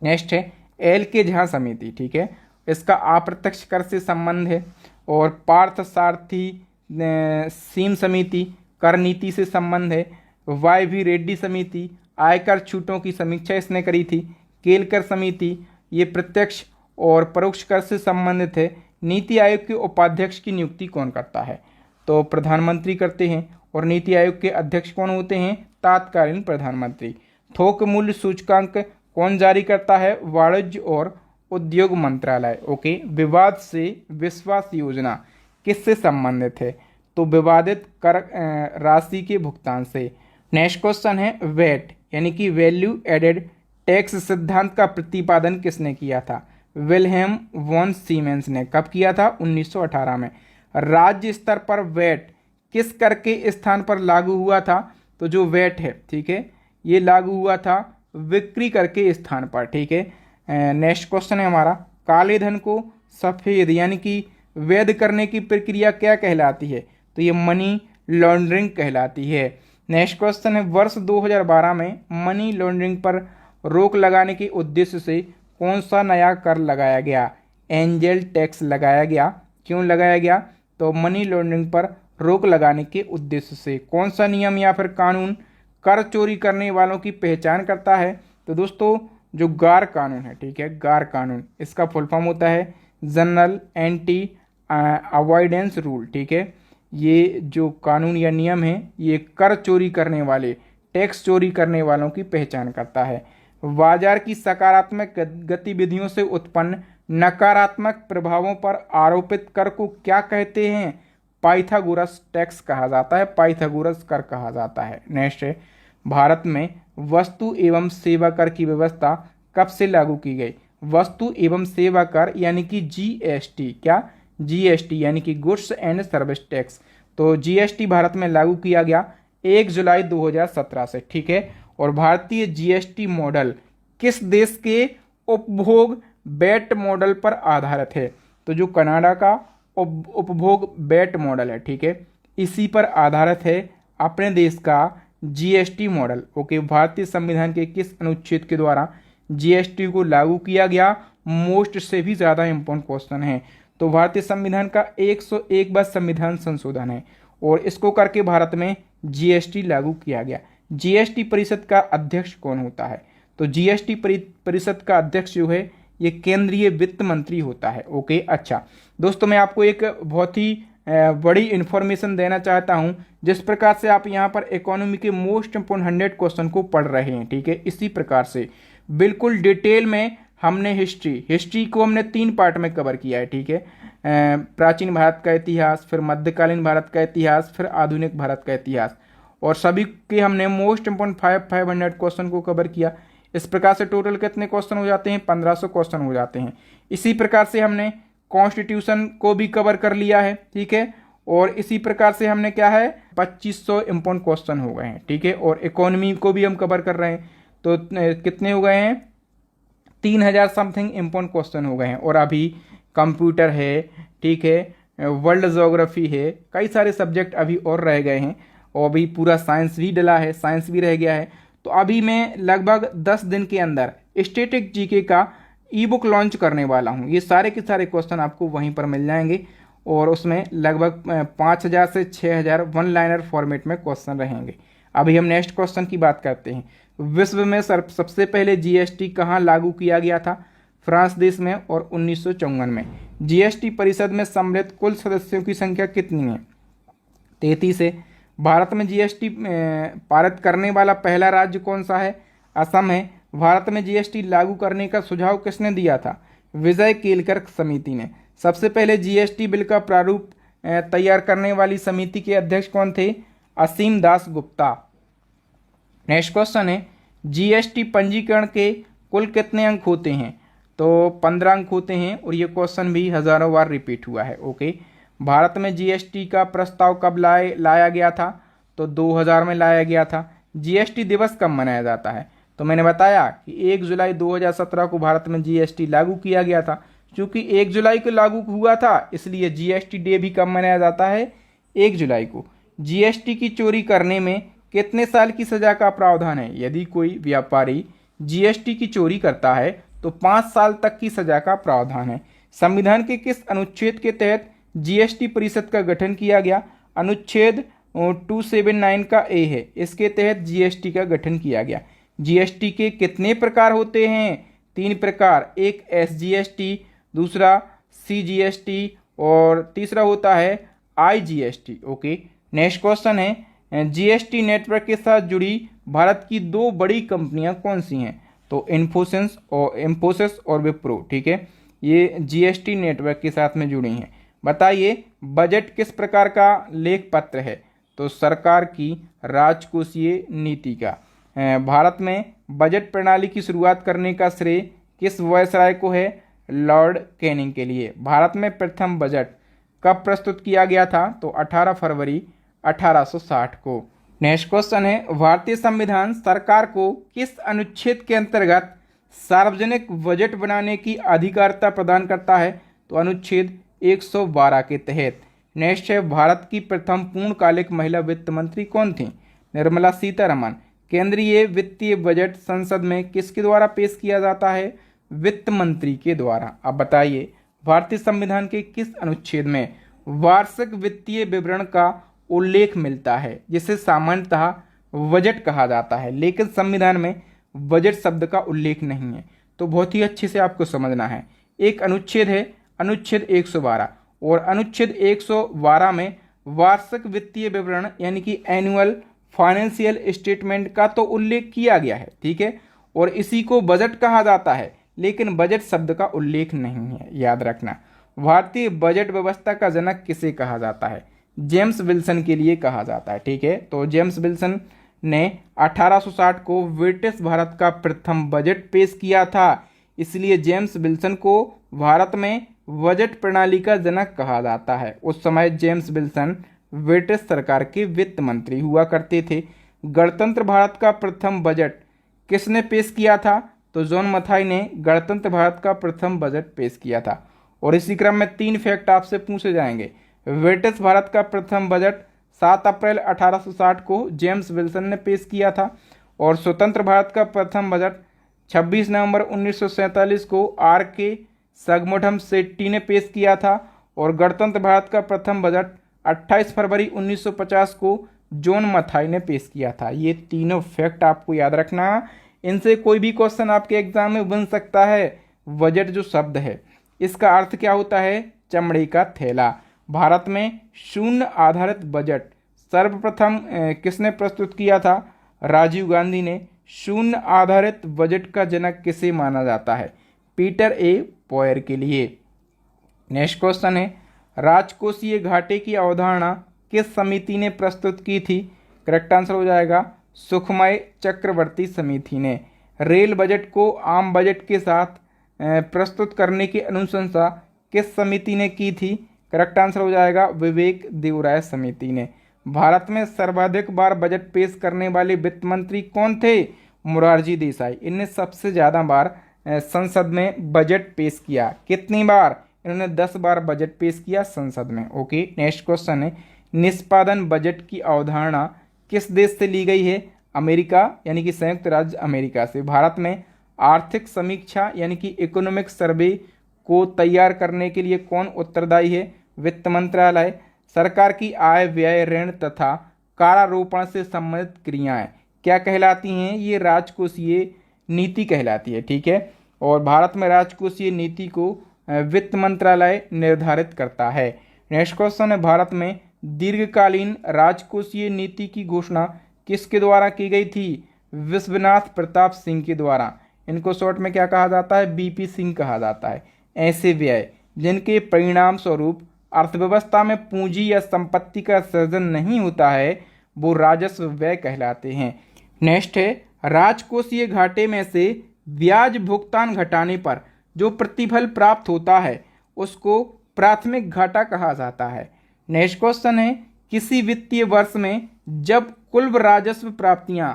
नेक्स्ट है एल के झा समिति। ठीक है, इसका अप्रत्यक्ष कर से संबंध है। और पार्थ सारथी सीम समिति कर नीति से संबंध है। वाई वी रेड्डी समिति आयकर छूटों की समीक्षा इसने करी थी। केलकर समिति ये प्रत्यक्ष और परोक्ष कर से संबंधित है। नीति आयोग के उपाध्यक्ष की नियुक्ति कौन करता है? तो प्रधानमंत्री करते हैं। और नीति आयोग के अध्यक्ष कौन होते हैं? तत्कालीन प्रधानमंत्री। थोक मूल्य सूचकांक कौन जारी करता है? वाणिज्य और उद्योग मंत्रालय। ओके, विवाद से विश्वास योजना किससे संबंधित है? तो विवादित कर राशि के भुगतान से। नेक्स्ट क्वेश्चन है, वेट यानी कि वैल्यू एडेड टैक्स सिद्धांत का प्रतिपादन किसने किया था? विल्हेम वॉन सीमेंस ने। कब किया था? 1918 में। राज्य स्तर पर वेट किस कर के स्थान पर लागू हुआ था? तो जो वेट है, ठीक है, ये लागू हुआ था बिक्री कर के स्थान पर। ठीक है, नेक्स्ट क्वेश्चन है हमारा, काले धन को सफेद यानी कि वैध करने की प्रक्रिया क्या कहलाती है? तो ये मनी लॉन्ड्रिंग कहलाती है। नेक्स्ट क्वेश्चन है, वर्ष 2012 में मनी लॉन्ड्रिंग पर रोक लगाने के उद्देश्य से कौन सा नया कर लगाया गया? एंजल टैक्स लगाया गया। क्यों लगाया गया? तो मनी लॉन्ड्रिंग पर रोक लगाने के उद्देश्य से। कौन सा नियम या फिर कानून कर चोरी करने वालों की पहचान करता है? तो दोस्तों जो गार कानून है, ठीक है, गार कानून, इसका फुल फॉर्म होता है जनरल एंटी अवॉइडेंस रूल। ठीक है, ये जो कानून या नियम है ये कर चोरी करने वाले, टैक्स चोरी करने वालों की पहचान करता है। बाजार की सकारात्मक गतिविधियों से उत्पन्न नकारात्मक प्रभावों पर आरोपित कर को क्या कहते हैं? पाइथागोरस टैक्स कहा जाता है, पाइथागोरस कर कहा जाता है। नेक्स्ट है, भारत में वस्तु एवं सेवा कर की व्यवस्था कब से लागू की गई? वस्तु एवं सेवा कर यानी कि जीएसटी। क्या? जीएसटी यानी कि गुड्स एंड सर्विस टैक्स। तो जीएसटी भारत में लागू किया गया 1 जुलाई 2017 से। ठीक है, और भारतीय जीएसटी मॉडल किस देश के उपभोग बैट मॉडल पर आधारित है? तो जो कनाडा का उपभोग बैट मॉडल है, ठीक है, इसी पर आधारित है अपने देश का जीएसटी मॉडल। ओके, भारतीय संविधान के किस अनुच्छेद के द्वारा जीएसटी को लागू किया गया? मोस्ट से भी ज़्यादा इंपॉर्टेंट क्वेश्चन है। तो भारतीय संविधान का 101वां संविधान संशोधन है और इसको करके भारत में जीएसटी लागू किया गया। जीएसटी परिषद का अध्यक्ष कौन होता है? तो जीएसटी परिषद का अध्यक्ष जो है ये केंद्रीय वित्त मंत्री होता है। ओके, अच्छा दोस्तों, मैं आपको एक बहुत ही बड़ी इन्फॉर्मेशन देना चाहता हूं। जिस प्रकार से आप यहां पर इकोनॉमी के मोस्ट इम्पोर्टेंट 100 क्वेश्चन को पढ़ रहे हैं, ठीक है, इसी प्रकार से बिल्कुल डिटेल में हमने हिस्ट्री को हमने 3 पार्ट में कवर किया है, ठीक है। प्राचीन भारत का इतिहास, फिर मध्यकालीन भारत का इतिहास, फिर आधुनिक भारत का इतिहास, और सभी के हमने मोस्ट इम्पोर्टेंट 500 क्वेश्चन को कवर किया। इस प्रकार से टोटल कितने क्वेश्चन हो जाते हैं? 1500 क्वेश्चन हो जाते हैं। इसी प्रकार से हमने कॉन्स्टिट्यूशन को भी कवर कर लिया है, ठीक है, और इसी प्रकार से हमने क्या है 2500 इम्पोर्टेंट क्वेश्चन हो गए हैं, ठीक है, और इकोनॉमी को भी हम कवर कर रहे हैं। तो कितने हो गए हैं? 3000 समथिंग इम्पोर्टेंट क्वेश्चन हो गए हैं। और अभी कंप्यूटर है, ठीक है, वर्ल्ड ज्योग्राफी है, कई सारे सब्जेक्ट अभी और रह गए हैं, और अभी पूरा साइंस भी डला है, साइंस भी रह गया है। तो अभी मैं लगभग 10 दिन के अंदर स्टैटिक जीके का ई बुक लॉन्च करने वाला हूं। ये सारे के सारे क्वेश्चन आपको वहीं पर मिल जाएंगे, और उसमें लगभग 5000 से 6000 वन लाइनर फॉर्मेट में क्वेश्चन रहेंगे। अभी हम नेक्स्ट क्वेश्चन की बात करते हैं। विश्व में सबसे पहले जीएसटी कहाँ लागू किया गया था? फ्रांस देश में, और 1954 में। जीएसटी परिषद में सम्मिलित कुल सदस्यों की संख्या कितनी है? 33 है। भारत में जीएसटी पारित करने वाला पहला राज्य कौन सा है? असम है। भारत में जीएसटी लागू करने का सुझाव किसने दिया था? विजय केलकर समिति ने। सबसे पहले जीएसटी बिल का प्रारूप तैयार करने वाली समिति के अध्यक्ष कौन थे? असीम दास गुप्ता। नेक्स्ट क्वेश्चन है, जीएसटी पंजीकरण के कुल कितने अंक होते हैं? तो 15 अंक होते हैं, और ये क्वेश्चन भी हजारों बार रिपीट हुआ है। ओके, भारत में जीएसटी का प्रस्ताव कब लाया गया था? तो 2000 में लाया गया था। जीएसटी दिवस कब मनाया जाता है? तो मैंने बताया कि 1 जुलाई 2017 को भारत में जीएसटी लागू किया गया था। क्योंकि 1 जुलाई को लागू हुआ था, इसलिए जीएसटी डे भी कब मनाया जाता है? 1 जुलाई को। जीएसटी की चोरी करने में कितने साल की सजा का प्रावधान है? यदि कोई व्यापारी जीएसटी की चोरी करता है तो 5 साल तक की सजा का प्रावधान है। संविधान के किस अनुच्छेद के तहत जीएसटी परिषद का गठन किया गया? अनुच्छेद 279 का ए है, इसके तहत जीएसटी का गठन किया गया। जीएसटी के कितने प्रकार होते हैं? 3 प्रकार, एक एसजीएसटी, दूसरा सीजीएसटी, और तीसरा होता है आईजीएसटी। ओके, नेक्स्ट क्वेश्चन है, जीएसटी नेटवर्क के साथ जुड़ी भारत की 2 बड़ी कंपनियां कौन सी हैं? तो इन्फोसिस और विप्रो, ठीक है, ये जीएसटी नेटवर्क के साथ में जुड़ी हैं। बताइए, बजट किस प्रकार का लेख पत्र है? तो सरकार की राजकोषीय नीति का। भारत में बजट प्रणाली की शुरुआत करने का श्रेय किस वायसराय को है? लॉर्ड कैनिंग के लिए। भारत में प्रथम बजट कब प्रस्तुत किया गया था? तो 18 फरवरी 1860 को। नेक्स्ट क्वेश्चन है, भारतीय संविधान सरकार को किस अनुच्छेद के अंतर्गत सार्वजनिक बजट बनाने की अधिकारिता प्रदान करता है? तो अनुच्छेद 112 के तहत। नेक्स्ट है, भारत की प्रथम पूर्णकालिक महिला वित्त मंत्री कौन थी? निर्मला सीतारमण। केंद्रीय वित्तीय बजट संसद में किसके द्वारा पेश किया जाता है? वित्त मंत्री के द्वारा। अब बताइए, भारतीय संविधान के किस अनुच्छेद में वार्षिक वित्तीय विवरण का उल्लेख मिलता है, जिसे सामान्यतः बजट कहा जाता है, लेकिन संविधान में बजट शब्द का उल्लेख नहीं है? तो बहुत ही अच्छे से आपको समझना है। एक अनुच्छेद है, अनुच्छेद 112, और अनुच्छेद 112 में वार्षिक वित्तीय विवरण यानी कि एनुअल फाइनेंशियल स्टेटमेंट का तो उल्लेख किया गया है, ठीक है, और इसी को बजट कहा जाता है, लेकिन बजट शब्द का उल्लेख नहीं है, याद रखना। भारतीय बजट व्यवस्था का जनक किसे कहा जाता है? जेम्स विल्सन के लिए कहा जाता है, ठीक है। तो जेम्स विल्सन ने 1860 को ब्रिटिश भारत का प्रथम बजट पेश किया था, इसलिए जेम्स विल्सन को भारत में बजट प्रणाली का जनक कहा जाता है। उस समय जेम्स विल्सन ब्रिटिश सरकार के वित्त मंत्री हुआ करते थे। गणतंत्र भारत का प्रथम बजट किसने पेश किया था? तो जॉन मथाई ने गणतंत्र भारत का प्रथम बजट पेश किया था। और इसी क्रम में 3 फैक्ट आपसे पूछे जाएंगे। ब्रिटिश भारत का प्रथम बजट 7 अप्रैल 1860 को जेम्स विल्सन ने पेश किया था, और स्वतंत्र भारत का प्रथम बजट 26 नवंबर 1947 को आर.के. सगमुडम शेट्टी ने पेश किया था, और गणतंत्र भारत का प्रथम बजट 28 फरवरी 1950 को जॉन मथाई ने पेश किया था। ये तीनों फैक्ट आपको याद रखना, इनसे कोई भी क्वेश्चन आपके एग्जाम में बन सकता है। बजट जो शब्द है, इसका अर्थ क्या होता है? चमड़े का थैला। भारत में शून्य आधारित बजट सर्वप्रथम किसने प्रस्तुत किया था? राजीव गांधी ने। शून्य आधारित बजट का जनक किसे माना जाता है? पीटर ए पॉयर के लिए। नेक्स्ट क्वेश्चन है, राजकोषीय घाटे की अवधारणा किस समिति ने प्रस्तुत की थी? करेक्ट आंसर हो जाएगा सुखमय चक्रवर्ती समिति ने। रेल बजट को आम बजट के साथ प्रस्तुत करने की अनुशंसा किस समिति ने की थी? करेक्ट आंसर हो जाएगा विवेक देवराय समिति ने। भारत में सर्वाधिक बार बजट पेश करने वाले वित्त मंत्री कौन थे? मोरारजी देसाई। इनने सबसे ज़्यादा बार संसद में बजट पेश किया। कितनी बार? इन्होंने 10 बार बजट पेश किया संसद में। ओके, नेक्स्ट क्वेश्चन है, निष्पादन बजट की अवधारणा किस देश से ली गई है? अमेरिका यानी कि संयुक्त राज्य अमेरिका से। भारत में आर्थिक समीक्षा यानी कि इकोनॉमिक सर्वे को तैयार करने के लिए कौन उत्तरदायी है? वित्त मंत्रालय। सरकार की आय व्यय ऋण तथा करारोपण से संबंधित क्रियाएं क्या कहलाती हैं? ये राजकोषीय नीति कहलाती है। ठीक है, और भारत में राजकोषीय नीति को वित्त मंत्रालय निर्धारित करता है। नेक्स्ट क्वेश्चन है, भारत में दीर्घकालीन राजकोषीय नीति की घोषणा किसके द्वारा की गई थी? विश्वनाथ प्रताप सिंह के द्वारा। इनको शॉर्ट में क्या कहा जाता है? बीपी सिंह कहा जाता है। ऐसे व्यय जिनके परिणाम स्वरूप अर्थव्यवस्था में पूंजी या संपत्ति का सृजन नहीं होता है वो राजस्व व्यय कहलाते हैं। नेक्स्ट है, राजकोषीय घाटे में से ब्याज भुगतान घटाने पर जो प्रतिफल प्राप्त होता है उसको प्राथमिक घाटा कहा जाता है। नेक्स्ट क्वेश्चन है, किसी वित्तीय वर्ष में जब कुल राजस्व प्राप्तियां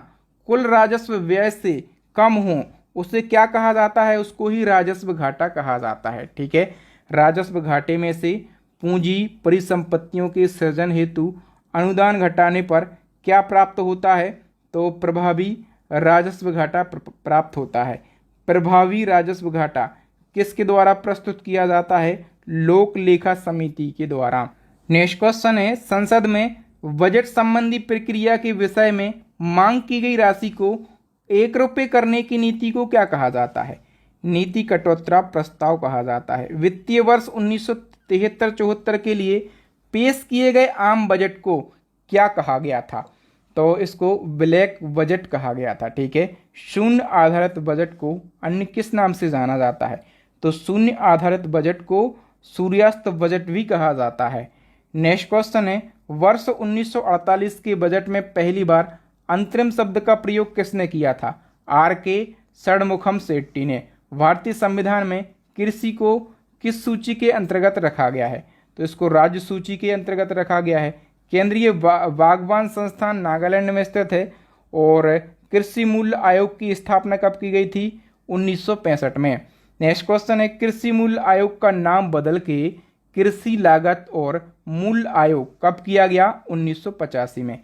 कुल राजस्व व्यय से कम हों उसे क्या कहा जाता है? उसको ही राजस्व घाटा कहा जाता है। ठीक है, राजस्व घाटे में से पूंजी परिसंपत्तियों के सृजन हेतु अनुदान घटाने पर क्या प्राप्त होता है? तो प्रभावी राजस्व घाटा प्राप्त होता है। प्रभावी राजस्व घाटा किसके द्वारा प्रस्तुत किया जाता है? लोक लेखा समिति के द्वारा। नेक्स्ट क्वेश्चन है, संसद में बजट संबंधी प्रक्रिया के विषय में मांग की गई राशि को 1 रुपये करने की नीति को क्या कहा जाता है? नीति कटौती प्रस्ताव कहा जाता है। वित्तीय वर्ष 1973-74 के लिए पेश किए गए आम बजट को क्या कहा गया था? तो इसको ब्लैक बजट कहा गया था। ठीक है, शून्य आधारित बजट को अन्य किस नाम से जाना जाता है? तो शून्य आधारित बजट को सूर्यास्त बजट भी कहा जाता है। नेक्स्ट क्वेश्चन है, वर्ष 1948 के बजट में पहली बार अंतरिम शब्द का प्रयोग किसने किया था? R.K. षणमुखम शेट्टी ने। भारतीय संविधान में कृषि को किस सूची के अंतर्गत रखा गया है? तो इसको राज्य सूची के अंतर्गत रखा गया है। केंद्रीय बागवान संस्थान नागालैंड में स्थित है। और कृषि मूल्य आयोग की स्थापना कब की गई थी? 1965 में। नेक्स्ट क्वेश्चन है, कृषि मूल्य आयोग का नाम बदल के कृषि लागत और मूल्य आयोग कब किया गया? 1985 में।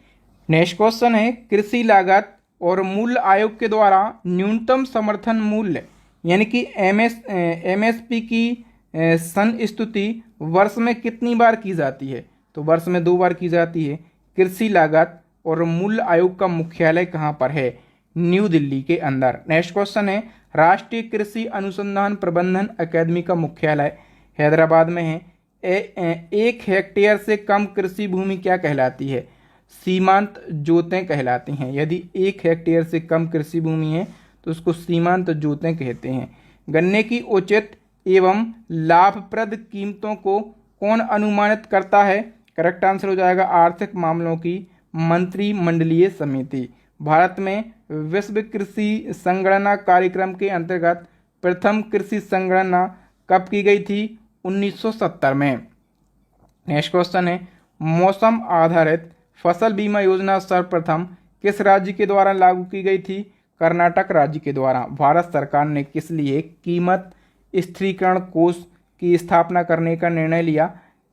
नेक्स्ट क्वेश्चन है, कृषि लागत और मूल्य आयोग के द्वारा न्यूनतम समर्थन मूल्य यानी कि एमएसपी की संस्तुति वर्ष में कितनी बार की जाती है? तो वर्ष में 2 बार की जाती है। कृषि लागत और मूल्य आयोग का मुख्यालय कहाँ पर है? न्यू दिल्ली के अंदर। नेक्स्ट क्वेश्चन है, राष्ट्रीय कृषि अनुसंधान प्रबंधन अकादमी का मुख्यालय हैदराबाद में है। 1 हेक्टेयर से कम कृषि भूमि क्या कहलाती है? सीमांत जोतें कहलाती हैं। यदि 1 हेक्टेयर से कम कृषि भूमि है तो उसको सीमांत जोतें कहते हैं। गन्ने की उचित एवं लाभप्रद कीमतों को कौन अनुमानित करता है? करेक्ट आंसर हो जाएगा आर्थिक मामलों की मंत्रिमंडलीय समिति। भारत में विश्व कृषि संगणना कार्यक्रम के अंतर्गत प्रथम कृषि संगणना कब की गई थी? 1970 में। नेक्स्ट क्वेश्चन है, मौसम आधारित फसल बीमा योजना सर्वप्रथम किस राज्य के द्वारा लागू की गई थी? कर्नाटक राज्य के द्वारा। भारत सरकार ने किस लिए कीमत स्थिरीकरण कोष की स्थापना करने का निर्णय लिया?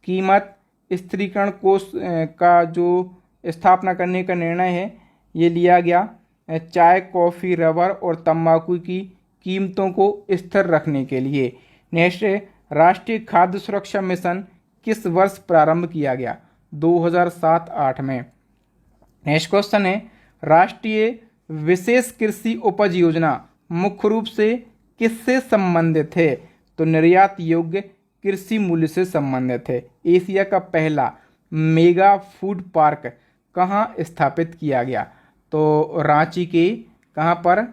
कीमत स्थिरीकरण कोष का जो स्थापना करने का निर्णय है ये लिया गया चाय, कॉफ़ी, रबर और तंबाकू की कीमतों को स्थिर रखने के लिए। नेक्स्ट, राष्ट्रीय खाद्य सुरक्षा मिशन किस वर्ष प्रारंभ किया गया? 2007-8 में। नेक्स्ट क्वेश्चन है, राष्ट्रीय विशेष कृषि उपज योजना मुख्य रूप से किससे संबंधित है? तो निर्यात योग्य कृषि मूल्य से संबंधित है। एशिया का पहला मेगा फूड पार्क कहाँ स्थापित किया गया? तो रांची के कहाँ पर?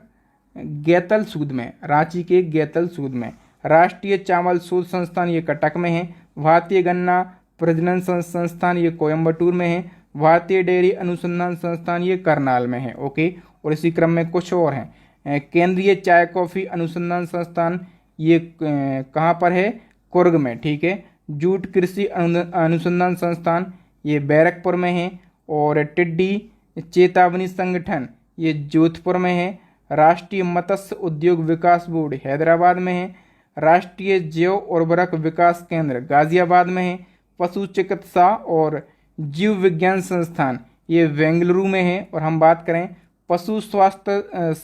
गैतल सूद में, रांची के गैतल सूद में। राष्ट्रीय चावल शोध संस्थान ये कटक में है। भारतीय गन्ना प्रजनन संस्थान ये कोयम्बटूर में है। भारतीय डेयरी अनुसंधान संस्थान ये करनाल में है। ओके, और इसी क्रम में कुछ और हैं। केंद्रीय चाय कॉफी अनुसंधान संस्थान ये कहाँ पर है? कुर्ग में, ठीक है। जूट कृषि अनुसंधान संस्थान ये बैरकपुर में है। और टिड्डी चेतावनी संगठन ये जोधपुर में है। राष्ट्रीय मत्स्य उद्योग विकास बोर्ड हैदराबाद में है। राष्ट्रीय जैव उर्वरक विकास केंद्र गाजियाबाद में है। पशु चिकित्सा और जीव विज्ञान संस्थान ये बेंगलुरु में है। और हम बात करें पशु स्वास्थ्य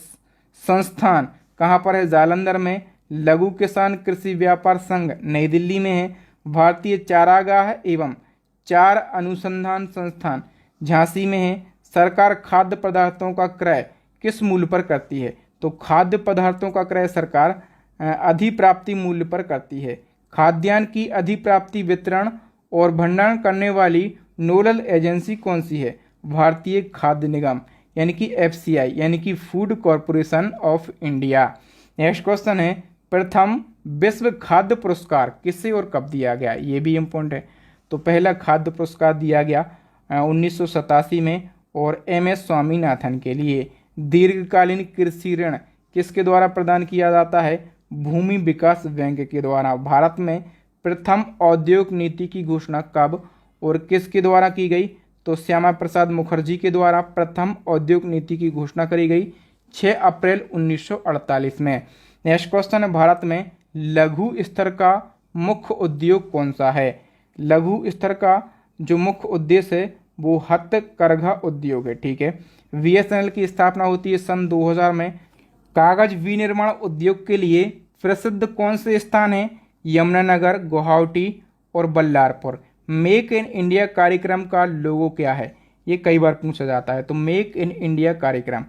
संस्थान कहाँ पर है? जालंधर में। लघु किसान कृषि व्यापार संघ नई दिल्ली में है। भारतीय चारागाह एवं चार अनुसंधान संस्थान झांसी में है। सरकार खाद्य पदार्थों का क्रय किस मूल्य पर करती है? तो खाद्य पदार्थों का क्रय सरकार अधिप्राप्ति मूल्य पर करती है। खाद्यान्न की अधिप्राप्ति वितरण और भंडारण करने वाली नोडल एजेंसी कौन सी है? भारतीय खाद्य निगम यानी कि FCI यानी कि food corporation of India. Next question है, प्रथम विश्व खाद्य पुरस्कार किसे और कब दिया गया? ये भी इम्पोर्टेंट है। तो पहला खाद्य पुरस्कार दिया गया 1987 में और MS स्वामीनाथन के लिए। दीर्घकालीन कृषि ऋण किसके द्वारा प्रदान किया जाता है? भूमि विकास बैंक के द्वारा। भारत में प्रथम औद्योगिक नीति की घोषणा कब और किसके द्वारा की गई? तो श्यामा प्रसाद मुखर्जी के द्वारा प्रथम औद्योगिक नीति की घोषणा करी गई 6 अप्रैल 1948 में। नेक्स्ट क्वेश्चन है, भारत में लघु स्तर का मुख्य उद्योग कौन सा है? लघु स्तर का जो मुख्य उद्देश्य है वो हथकरघा उद्योग है, ठीक है। BSNL की स्थापना होती है सन 2000 में। कागज विनिर्माण उद्योग के लिए प्रसिद्ध कौन से स्थान हैं? यमुनानगर, गुवाहाटी और बल्लारपुर। मेक इन इंडिया कार्यक्रम का लोगो क्या है? ये कई बार पूछा जाता है। तो मेक इन इंडिया कार्यक्रम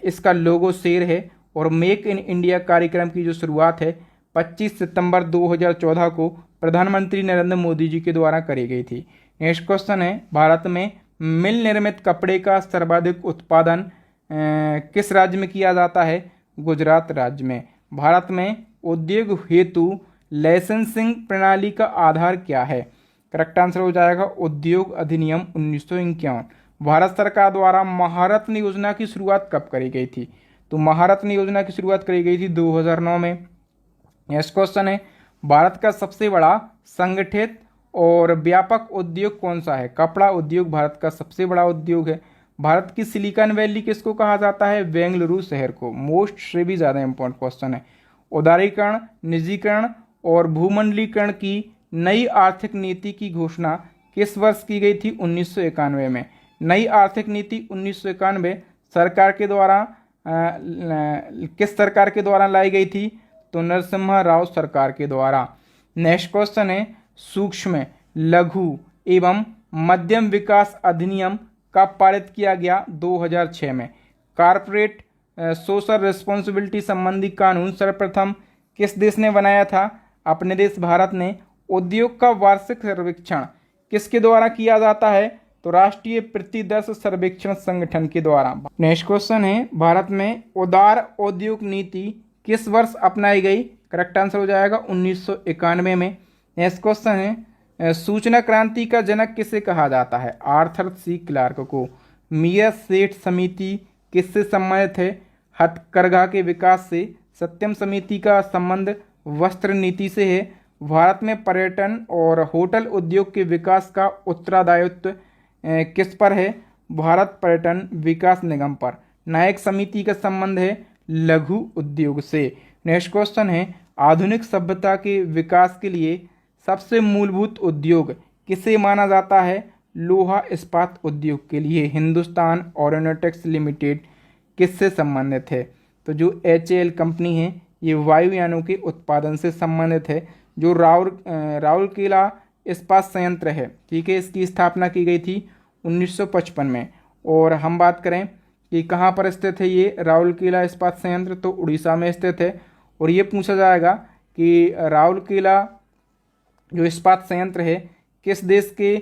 इसका लोगो शेर है। और मेक इन इंडिया कार्यक्रम की जो शुरुआत है 25 सितंबर 2014 को प्रधानमंत्री नरेंद्र मोदी जी के द्वारा करी गई थी। नेक्स्ट क्वेश्चन है, भारत में मिल निर्मित कपड़े का सर्वाधिक उत्पादन किस राज्य में किया जाता है? गुजरात राज्य में। भारत में उद्योग हेतु लाइसेंसिंग प्रणाली का आधार क्या है? करेक्ट आंसर हो जाएगा उद्योग अधिनियम 1951। भारत सरकार द्वारा महारत्न योजना की शुरुआत कब करी गई थी? तो महारत्न योजना की शुरुआत करी गई थी 2009 में। नेक्स्ट क्वेश्चन है, भारत का सबसे बड़ा संगठित और व्यापक उद्योग कौन सा है? कपड़ा उद्योग भारत का सबसे बड़ा उद्योग है। भारत की सिलिकॉन वैली किसको कहा जाता है? बेंगलुरु शहर को। मोस्ट से भी ज़्यादा इंपॉर्टेंट क्वेश्चन है। उदारीकरण, निजीकरण और भूमंडलीकरण की नई आर्थिक नीति की घोषणा किस वर्ष की गई थी? 1991 में। नई आर्थिक नीति 1991 सरकार के द्वारा किस सरकार के द्वारा लाई गई थी? तो नरसिम्हा राव सरकार के द्वारा। नेक्स्ट क्वेश्चन है, सूक्ष्म लघु एवं मध्यम विकास अधिनियम कब पारित किया गया? 2006 में। कारपोरेट सोशल रिस्पॉन्सिबिलिटी संबंधी कानून सर्वप्रथम किस देश ने बनाया था? अपने देश भारत ने। उद्योग का वार्षिक सर्वेक्षण किसके द्वारा किया जाता है? तो राष्ट्रीय प्रतिदर्श सर्वेक्षण संगठन के द्वारा। नेक्स्ट क्वेश्चन है, भारत में उदार औद्योगिक नीति किस वर्ष अपनाई गई? करेक्ट आंसर हो जाएगा 1991 में। नेक्स्ट क्वेश्चन है, सूचना क्रांति का जनक किसे कहा जाता है? आर्थर सी क्लार्क को। मीरठ सेठ समिति किससे संबंधित है? हथकरघा के विकास से। सत्यम समिति का संबंध वस्त्र नीति से है। भारत में पर्यटन और होटल उद्योग के विकास का उत्तरदायित्व किस पर है? भारत पर्यटन विकास निगम पर। नायक समिति का संबंध है लघु उद्योग से। नेक्स्ट क्वेश्चन है, आधुनिक सभ्यता के विकास के लिए सबसे मूलभूत उद्योग किसे माना जाता है? लोहा इस्पात उद्योग के लिए। हिंदुस्तान एरोनॉटिक्स लिमिटेड किससे संबंधित है? तो जो HAL कंपनी है ये वायुयानों के उत्पादन से संबंधित है। जो राउरकेला इस्पात संयंत्र है, ठीक है, इसकी स्थापना की गई थी 1955 में। और हम बात करें कि कहाँ पर स्थित है ये राउरकेला इस्पात संयंत्र, तो उड़ीसा में स्थित है। और ये पूछा जाएगा कि राउरकेला जो इस्पात संयंत्र है किस देश के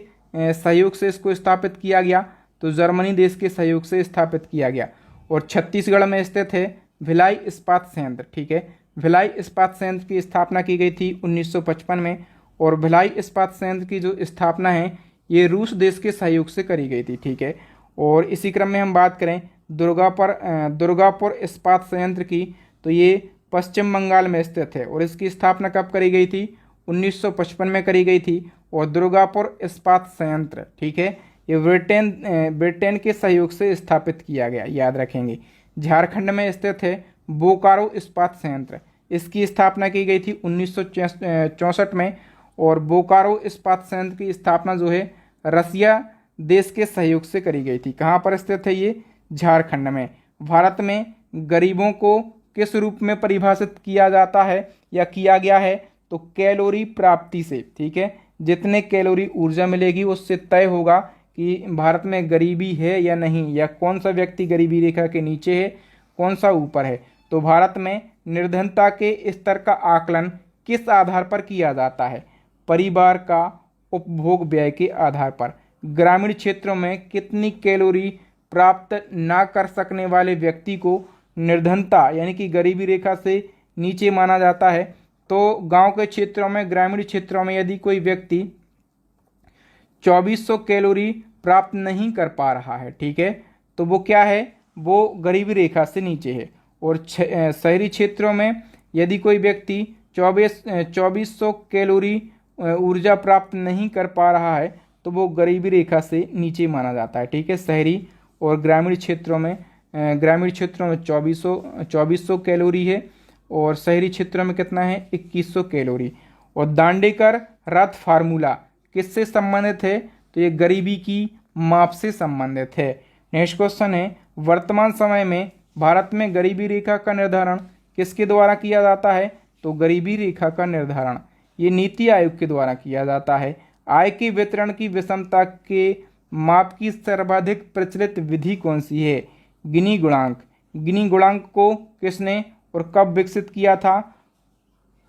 सहयोग से इसको स्थापित किया गया? तो जर्मनी देश के सहयोग से स्थापित किया गया। और छत्तीसगढ़ में स्थित है भिलाई इस्पात संयंत्र। ठीक है, भिलाई इस्पात संयंत्र की स्थापना की गई थी 1955 में। और भिलाई इस्पात संयंत्र की जो स्थापना है ये रूस देश के सहयोग से करी गई थी। ठीक है, और इसी क्रम में हम बात करें दुर्गापुर इस्पात संयंत्र की, तो ये पश्चिम बंगाल में स्थित है। और इसकी स्थापना कब करी गई थी? 1955 में करी गई थी। और दुर्गापुर इस्पात संयंत्र, ठीक है, ये ब्रिटेन के सहयोग से स्थापित किया गया, याद रखेंगे। झारखंड में स्थित है बोकारो इस्पात संयंत्र, इसकी स्थापना की गई थी 1964 में। और बोकारो इस्पात संयंत्र की स्थापना जो है रसिया देश के सहयोग से करी गई थी। कहाँ पर स्थित है ये? झारखंड में। भारत में गरीबों को किस रूप में परिभाषित किया जाता है या किया गया है? तो कैलोरी प्राप्ति से। ठीक है, जितने कैलोरी ऊर्जा मिलेगी उससे तय होगा कि भारत में गरीबी है या नहीं, या कौन सा व्यक्ति गरीबी रेखा के नीचे है, कौन सा ऊपर है। तो भारत में निर्धनता के स्तर का आकलन किस आधार पर किया जाता है? परिवार का उपभोग व्यय के आधार पर। ग्रामीण क्षेत्रों में कितनी कैलोरी प्राप्त ना कर सकने वाले व्यक्ति को निर्धनता यानी कि गरीबी रेखा से नीचे माना जाता है? तो गांव के क्षेत्रों में, ग्रामीण क्षेत्रों में यदि कोई व्यक्ति 2400 कैलोरी प्राप्त नहीं कर पा रहा है, ठीक है, तो वो क्या है? वो गरीबी रेखा से नीचे है। और शहरी क्षेत्रों में यदि कोई व्यक्ति 2400 कैलोरी ऊर्जा प्राप्त नहीं कर पा रहा है तो वो गरीबी रेखा से नीचे माना जाता है। ठीक है, शहरी और ग्रामीण क्षेत्रों में 2400 कैलोरी है, और शहरी क्षेत्रों में कितना है? 2100 कैलोरी। और दांडेकर रथ फार्मूला किससे संबंधित है? तो ये गरीबी की माप से संबंधित है। नेक्स्ट क्वेश्चन है, वर्तमान समय में भारत में गरीबी रेखा का निर्धारण किसके द्वारा किया जाता है? तो गरीबी रेखा का निर्धारण ये नीति आयोग के द्वारा किया जाता है। आय के वितरण की विषमता के माप की सर्वाधिक प्रचलित विधि कौन सी है? गिनी गुणांक। गिनी गुणांक को किसने और कब विकसित किया था?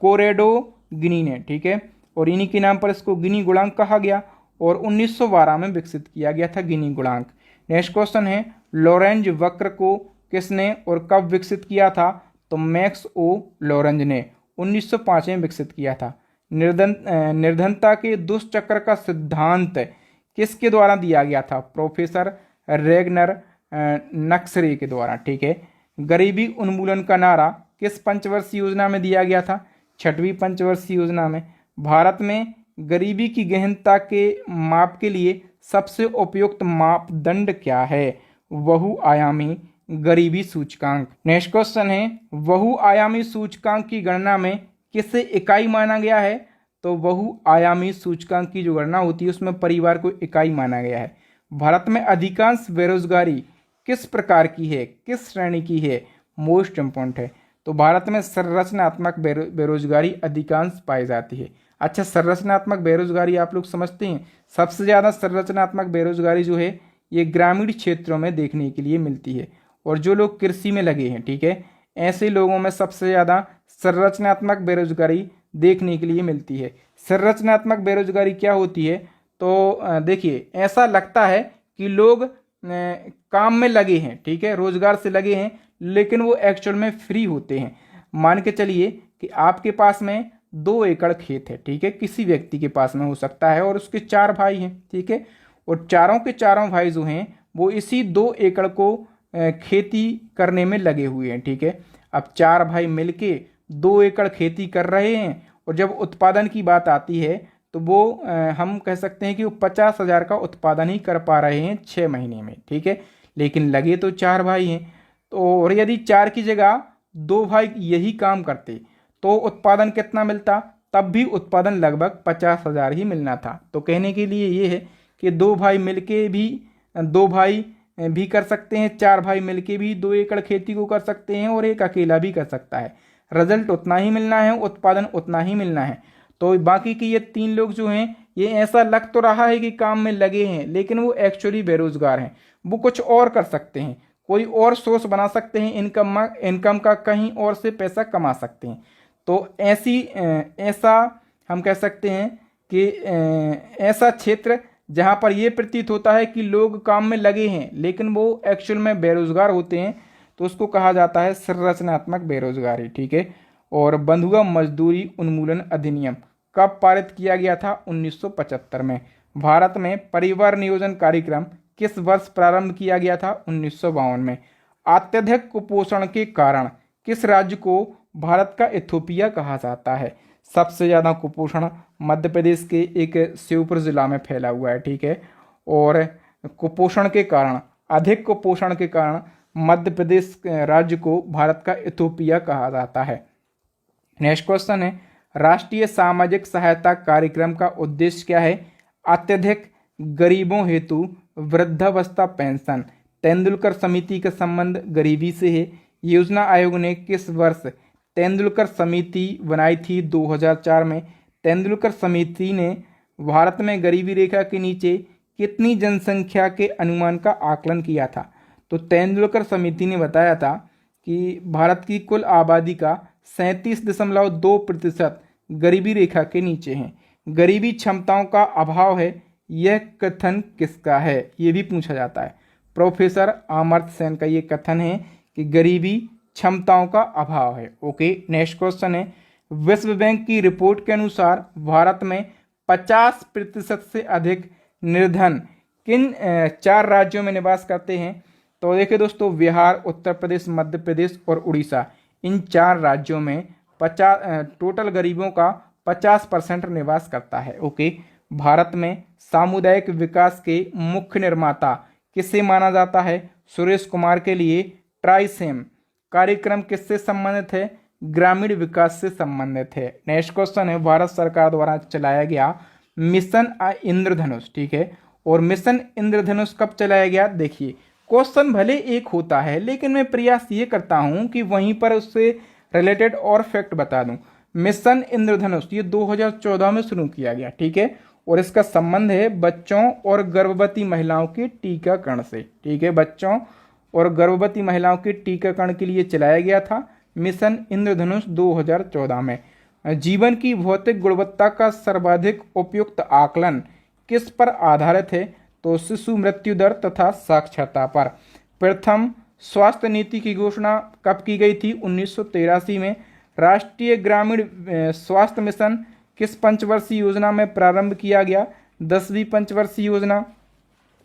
कोरेडो गिनी ने। ठीक है, और इन्हीं के नाम पर इसको गिनी गुणांक कहा गया, और 1912 में विकसित किया गया था गिनी गुणांक। नेक्स्ट क्वेश्चन है, लॉरेंज वक्र को किसने और कब विकसित किया था? तो मैक्स ओ लॉरेंज ने 1905 में विकसित किया था। निर्धनता के दुष्चक्र का सिद्धांत किसके द्वारा दिया गया था? प्रोफेसर रेगनर नक्सरे के द्वारा। ठीक है, गरीबी उन्मूलन का नारा किस पंचवर्षीय योजना में दिया गया था? 6वीं पंचवर्षीय योजना में। भारत में गरीबी की गहनता के माप के लिए सबसे उपयुक्त मापदंड क्या है? बहुआयामी गरीबी सूचकांक। नेक्स्ट क्वेश्चन है, बहुआयामी सूचकांक की गणना में किसे इकाई माना गया है? तो बहुआयामी सूचकांक की जो गणना होती है उसमें परिवार को इकाई माना गया है। भारत में अधिकांश बेरोजगारी किस प्रकार की है, किस श्रेणी की है? मोस्ट इम्पोर्टेंट है। तो भारत में संरचनात्मक बेरोजगारी अधिकांश पाई जाती है। अच्छा, संरचनात्मक बेरोजगारी आप लोग समझते हैं, सबसे ज़्यादा संरचनात्मक बेरोजगारी जो है ये ग्रामीण क्षेत्रों में देखने के लिए मिलती है। और जो लोग कृषि में लगे हैं, ठीक है, ऐसे लोगों में सबसे ज़्यादा संरचनात्मक बेरोजगारी देखने के लिए मिलती है। संरचनात्मक बेरोजगारी क्या होती है? तो देखिए, ऐसा लगता है कि लोग काम में लगे हैं, ठीक है, रोजगार से लगे हैं, लेकिन वो एक्चुअल में फ्री होते हैं। मान के चलिए कि आपके पास में 2 एकड़ खेत है, ठीक है, किसी व्यक्ति के पास में हो सकता है, और उसके 4 भाई हैं, ठीक है, और चारों के चारों भाई जो हैं वो इसी 2 एकड़ को खेती करने में लगे हुए हैं। ठीक है, अब 4 भाई मिलके 2 एकड़ खेती कर रहे हैं, और जब उत्पादन की बात आती है तो वो हम कह सकते हैं कि वो 50,000 का उत्पादन ही कर पा रहे हैं 6 महीने में। ठीक है, लेकिन लगे तो 4 भाई हैं। तो और यदि 4 की जगह 2 भाई यही काम करते तो उत्पादन कितना मिलता? तब भी उत्पादन लगभग 50,000 ही मिलना था। तो कहने के लिए ये है कि 2 भाई मिलके भी 2 भाई भी कर सकते हैं, 4 भाई मिलके भी 2 एकड़ खेती को कर सकते हैं, और एक अकेला भी कर सकता है। रिजल्ट उतना ही मिलना है, उत्पादन उतना ही मिलना है। तो बाकी के ये 3 लोग जो हैं ये ऐसा लग तो रहा है कि काम में लगे हैं, लेकिन वो एक्चुअली बेरोजगार हैं। वो कुछ और कर सकते हैं, कोई और सोर्स बना सकते हैं इनकम का, कहीं और से पैसा कमा सकते हैं। तो ऐसा हम कह सकते हैं कि ऐसा क्षेत्र जहाँ पर यह प्रतीत होता है कि लोग काम में लगे हैं लेकिन वो एक्चुअल में बेरोजगार होते हैं, तो उसको कहा जाता है संरचनात्मक बेरोजगारी। ठीक है। और बंधुआ मजदूरी उन्मूलन अधिनियम कब पारित किया गया था? 1975 में। भारत में परिवार नियोजन कार्यक्रम किस वर्ष प्रारंभ किया गया था? 1952 में। अत्यधिक कुपोषण के कारण किस राज्य को भारत का इथोपिया कहा जाता है? सबसे ज़्यादा कुपोषण मध्य प्रदेश के एक श्योपुर जिला में फैला हुआ है। ठीक है। और कुपोषण के कारण, अधिक कुपोषण के कारण मध्य प्रदेश राज्य को भारत का इथोपिया कहा जाता है। नेक्स्ट क्वेश्चन है, राष्ट्रीय सामाजिक सहायता कार्यक्रम का उद्देश्य क्या है? अत्यधिक गरीबों हेतु वृद्धावस्था पेंशन। तेंदुलकर समिति का संबंध गरीबी से है। योजना आयोग ने किस वर्ष तेंदुलकर समिति बनाई थी? 2004 में। तेंदुलकर समिति ने भारत में गरीबी रेखा के नीचे कितनी जनसंख्या के अनुमान का आकलन किया था? तो तेंदुलकर समिति ने बताया था कि भारत की कुल आबादी का 37.2% गरीबी रेखा के नीचे हैं। गरीबी क्षमताओं का अभाव है, यह कथन किसका है? ये भी पूछा जाता है। प्रोफेसर अमर्त्य सेन का ये कथन है कि गरीबी क्षमताओं का अभाव है। ओके। नेक्स्ट क्वेश्चन है, विश्व बैंक की रिपोर्ट के अनुसार भारत में 50% से अधिक निर्धन किन 4 राज्यों में निवास करते हैं? तो देखिए दोस्तों, बिहार, उत्तर प्रदेश, मध्य प्रदेश और उड़ीसा, इन 4 राज्यों में 50 टोटल गरीबों का 50% निवास करता है। ओके। भारत में सामुदायिक विकास के मुख्य निर्माता किसे माना जाता है? सुरेश कुमार के लिए ट्राइसेम कार्यक्रम किससे संबंधित है? ग्रामीण विकास से संबंधित है। नेक्स्ट क्वेश्चन है, भारत सरकार द्वारा चलाया गया मिशन इंद्रधनुष। ठीक है। और मिशन इंद्रधनुष कब चलाया गया? देखिए, क्वेश्चन भले एक होता है लेकिन मैं प्रयास ये करता हूं कि वहीं पर उससे रिलेटेड और फैक्ट बता दूं। मिशन इंद्रधनुष ये 2014 में शुरू किया गया। ठीक है। और इसका संबंध है बच्चों और गर्भवती महिलाओं के टीकाकरण से। ठीक है। बच्चों और गर्भवती महिलाओं के टीकाकरण के लिए चलाया गया था मिशन इंद्रधनुष 2014 में। जीवन की भौतिक गुणवत्ता का सर्वाधिक उपयुक्त आकलन किस पर आधारित है? तो शिशु मृत्यु दर तथा साक्षरता पर। प्रथम स्वास्थ्य नीति की घोषणा कब की गई थी? 1983 में। राष्ट्रीय ग्रामीण स्वास्थ्य मिशन किस पंचवर्षीय योजना में प्रारंभ किया गया? 10वीं पंचवर्षीय योजना।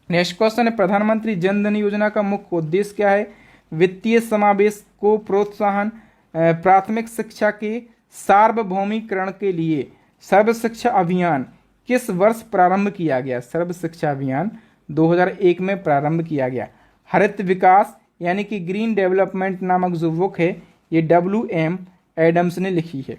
नेक्स्ट क्वेश्चन है, प्रधानमंत्री जन धन योजना का मुख्य उद्देश्य क्या है? वित्तीय समावेश को प्रोत्साहन। प्राथमिक शिक्षा के सार्वभौमिकरण के लिए सर्व शिक्षा अभियान किस वर्ष प्रारंभ किया गया? सर्व शिक्षा अभियान 2001 में प्रारंभ किया गया। हरित विकास यानी कि ग्रीन डेवलपमेंट नामक जो बुक है ये WM एडम्स ने लिखी है।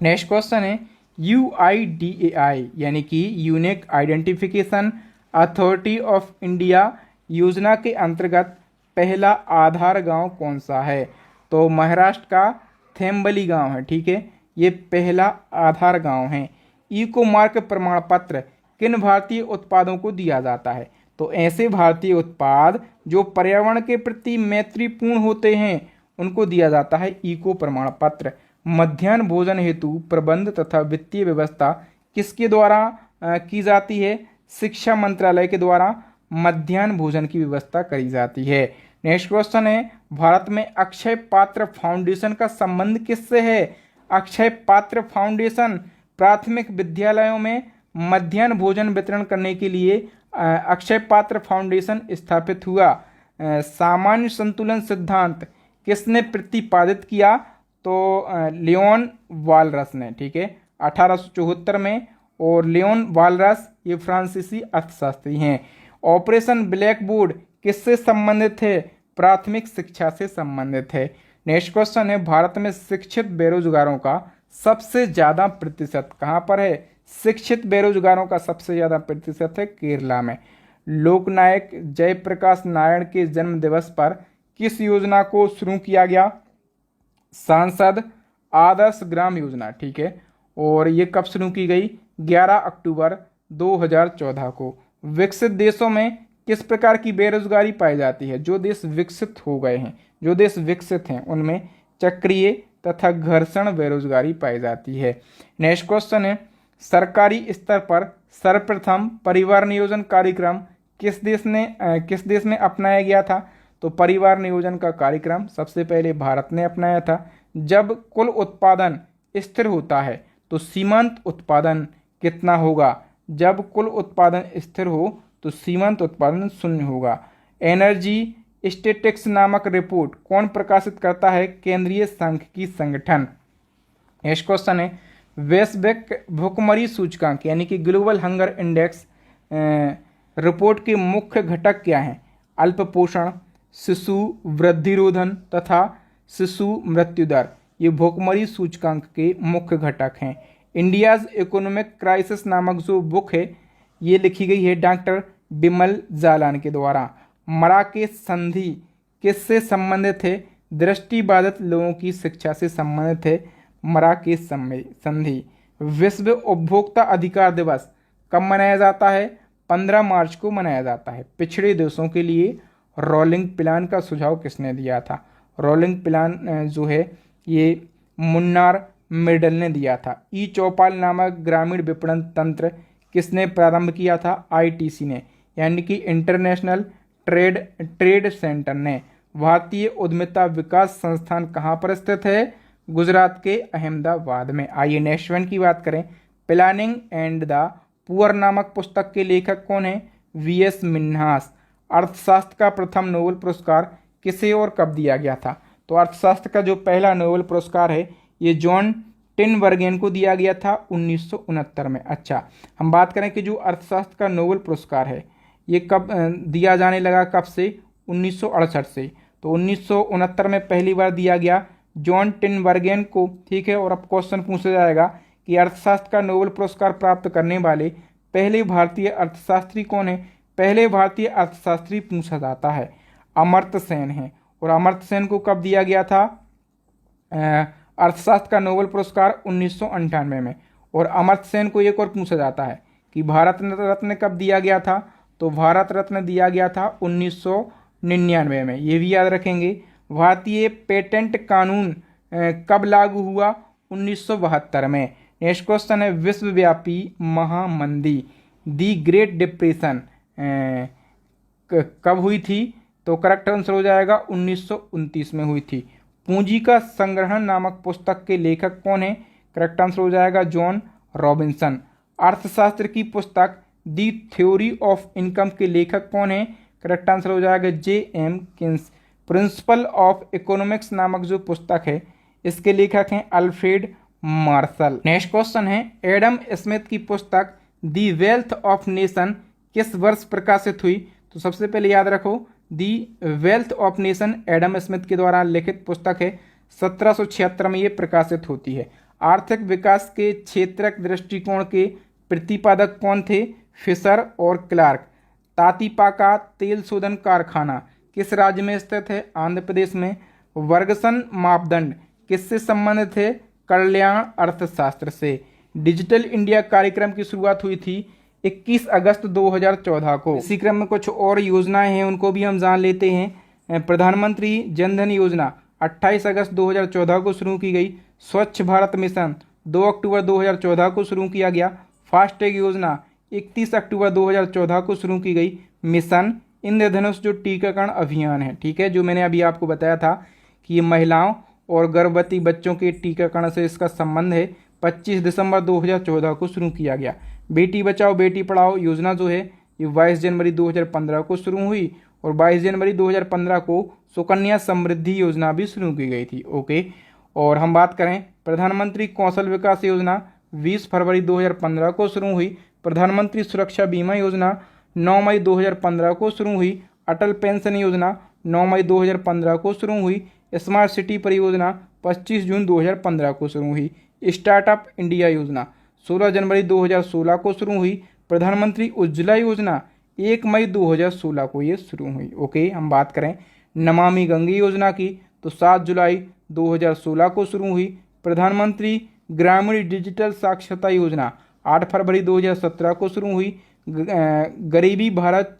नेक्स्ट क्वेश्चन है, UIDAI यानी कि unique identification authority of India योजना के अंतर्गत पहला आधार गांव कौन सा है? तो महाराष्ट्र का थेम्बली गांव है। ठीक है। ये पहला आधार गांव है। इको मार्क प्रमाण पत्र किन भारतीय उत्पादों को दिया जाता है? तो ऐसे भारतीय उत्पाद जो पर्यावरण के प्रति मैत्रीपूर्ण होते हैं उनको दिया जाता है इको प्रमाण पत्र। मध्याह्न भोजन हेतु प्रबंध तथा वित्तीय व्यवस्था किसके द्वारा की जाती है? शिक्षा मंत्रालय के द्वारा मध्याह्न भोजन की व्यवस्था करी जाती है। नेक्स्ट क्वेश्चन है, भारत में अक्षय पात्र फाउंडेशन का संबंध किससे है? अक्षय पात्र फाउंडेशन प्राथमिक विद्यालयों में मध्याह्न भोजन वितरण करने के लिए अक्षय पात्र फाउंडेशन स्थापित हुआ। सामान्य संतुलन सिद्धांत किसने प्रतिपादित किया? तो लियोन वालरस ने। ठीक है। 1874 में। और लियोन वालरस ये फ्रांसीसी अर्थशास्त्री हैं। ऑपरेशन ब्लैक बोर्ड किससे संबंधित है? प्राथमिक शिक्षा से संबंधित है। नेक्स्ट क्वेश्चन है, भारत में शिक्षित बेरोजगारों का सबसे ज्यादा प्रतिशत कहाँ पर है? शिक्षित बेरोजगारों का सबसे ज्यादा प्रतिशत है केरला में। लोकनायक जयप्रकाश नारायण के जन्म दिवस पर किस योजना को शुरू किया गया? सांसद आदर्श ग्राम योजना। ठीक है। और ये कब शुरू की गई? 11 अक्टूबर 2014 को। विकसित देशों में किस प्रकार की बेरोजगारी पाई जाती है? जो देश विकसित हो गए हैं, जो देश विकसित हैं उनमें चक्रीय तथा घर्षण बेरोजगारी पाई जाती है। नेक्स्ट क्वेश्चन है, सरकारी स्तर पर सर्वप्रथम परिवार नियोजन कार्यक्रम किस देश में अपनाया गया था? तो परिवार नियोजन का कार्यक्रम सबसे पहले भारत ने अपनाया था। जब कुल उत्पादन स्थिर होता है तो सीमांत उत्पादन कितना होगा? जब कुल उत्पादन स्थिर हो तो सीमांत उत्पादन 0 होगा। एनर्जी स्टैटिस्टिक्स नामक रिपोर्ट कौन प्रकाशित करता है? केंद्रीय सांख्यिकी संगठन। नेक्स्ट क्वेश्चन है, वैश्विक भुखमरी सूचकांक यानी कि ग्लोबल हंगर इंडेक्स रिपोर्ट के मुख्य घटक क्या हैं? अल्पपोषण, शिशु वृद्धिरोधन तथा शिशु मृत्यु दर, ये भुखमरी सूचकांक के मुख्य घटक हैं। इंडियाज इकोनॉमिक क्राइसिस नामक जो बुक है ये लिखी गई है डॉक्टर बिमल जालान के द्वारा। मराकेश संधि किससे संबंधित है? दृष्टिबाधित लोगों की शिक्षा से संबंधित है मराकेश संधि। विश्व उपभोक्ता अधिकार दिवस कब मनाया जाता है? 15 मार्च को मनाया जाता है। पिछड़े देशों के लिए रोलिंग प्लान का सुझाव किसने दिया था? रोलिंग प्लान जो है ये मुन्नार मिडल ने दिया था। ई चौपाल नामक ग्रामीण विपणन तंत्र किसने प्रारंभ किया था? आईटीसी ने, यानी कि इंटरनेशनल ट्रेड सेंटर ने। भारतीय उद्यमिता विकास संस्थान कहाँ पर स्थित है? गुजरात के अहमदाबाद में। आइए नेक्स्ट वन की बात करें। प्लानिंग एंड द पुअर नामक पुस्तक के लेखक कौन है? वीएस मिन्हास। अर्थशास्त्र का प्रथम नोबेल पुरस्कार किसे और कब दिया गया था? तो अर्थशास्त्र का जो पहला नोबेल पुरस्कार है ये जॉन टिनबर्गेन को दिया गया था 1969 में। अच्छा, हम बात करें कि जो अर्थशास्त्र का नोबेल पुरस्कार है ये कब दिया जाने लगा? कब से? 1968 से। तो 1969 में पहली बार दिया गया जॉन टिनबर्गेन को, ठीक है। और अब क्वेश्चन पूछा जाएगा कि अर्थशास्त्र का नोबेल पुरस्कार प्राप्त करने वाले पहले भारतीय अर्थशास्त्री कौन है? पहले भारतीय अर्थशास्त्री पूछा जाता है अमर्त्य सेन है। और अमर्त्य सेन को कब दिया गया था अर्थशास्त्र का नोबेल पुरस्कार? 1998 में। और अमर्त्य सेन को एक और पूछा जाता है कि भारत रत्न कब दिया गया था? तो भारत रत्न दिया गया था 1999 में, ये भी याद रखेंगे। भारतीय पेटेंट कानून कब लागू हुआ? 1972 में। नेक्स्ट क्वेश्चन है, विश्वव्यापी महामंदी दी ग्रेट डिप्रेशन कब हुई थी? तो करेक्ट आंसर हो जाएगा 1929 में हुई थी। पूंजी का संग्रहण नामक पुस्तक के लेखक कौन है? करेक्ट आंसर हो जाएगा जॉन रॉबिन्सन। अर्थशास्त्र की पुस्तक दी थ्योरी ऑफ इनकम के लेखक कौन है? करेक्ट आंसर हो जाएगा J.M.. Keynes. Principle of economics नामक जो पुस्तक है इसके लेखक हैं अल्फ्रेड मार्शल। नेक्स्ट क्वेश्चन है, एडम स्मिथ की पुस्तक दी वेल्थ ऑफ नेशन किस वर्ष प्रकाशित हुई? तो सबसे पहले याद रखो दी wealth of nation Adam Smith के द्वारा लिखित पुस्तक है। 1776 में ये प्रकाशित होती है। आर्थिक विकास के क्षेत्रक दृष्टिकोण के प्रतिपादक कौन थे? फिशर और क्लार्क। तातीपाका तेल शोधन कारखाना किस राज्य में स्थित है? आंध्र प्रदेश में। वर्गसन मापदंड किससे संबंधित है? कल्याण अर्थशास्त्र से। डिजिटल इंडिया कार्यक्रम की शुरुआत हुई थी 21 अगस्त 2014 को। इसी क्रम में कुछ और योजनाएं हैं उनको भी हम जान लेते हैं। प्रधानमंत्री जन धन योजना 28 अगस्त 2014 को शुरू की गई। स्वच्छ भारत मिशन 2 अक्टूबर 2014 को शुरू किया गया। फास्टैग योजना 31 अक्टूबर 2014 को शुरू की गई। मिशन इंद्रधनुष जो टीकाकरण अभियान है, ठीक है, जो मैंने अभी आपको बताया था कि ये महिलाओं और गर्भवती बच्चों के टीकाकरण से इसका संबंध है, 25 दिसंबर 2014 को शुरू किया गया। बेटी बचाओ बेटी पढ़ाओ योजना जो है ये 22 जनवरी 2015 को शुरू हुई और 22 जनवरी 2015 को सुकन्या समृद्धि योजना भी शुरू की गई थी। ओके, और हम बात करें प्रधानमंत्री कौशल विकास योजना 20 फरवरी 2015 को शुरू हुई। प्रधानमंत्री सुरक्षा बीमा योजना 9 मई 2015 को शुरू हुई। अटल पेंशन योजना 9 मई 2015 को शुरू हुई। स्मार्ट सिटी परियोजना 25 जून 2015 को शुरू हुई। स्टार्टअप इंडिया योजना 16 जनवरी 2016 को शुरू हुई। प्रधानमंत्री उज्ज्वला योजना 1 मई 2016 को ये शुरू हुई। ओके, हम बात करें नमामि गंगे योजना की तो 7 जुलाई 2016 को शुरू हुई। प्रधानमंत्री ग्रामीण डिजिटल साक्षरता योजना 8 फरवरी 2017 को शुरू हुई। गरीबी भारत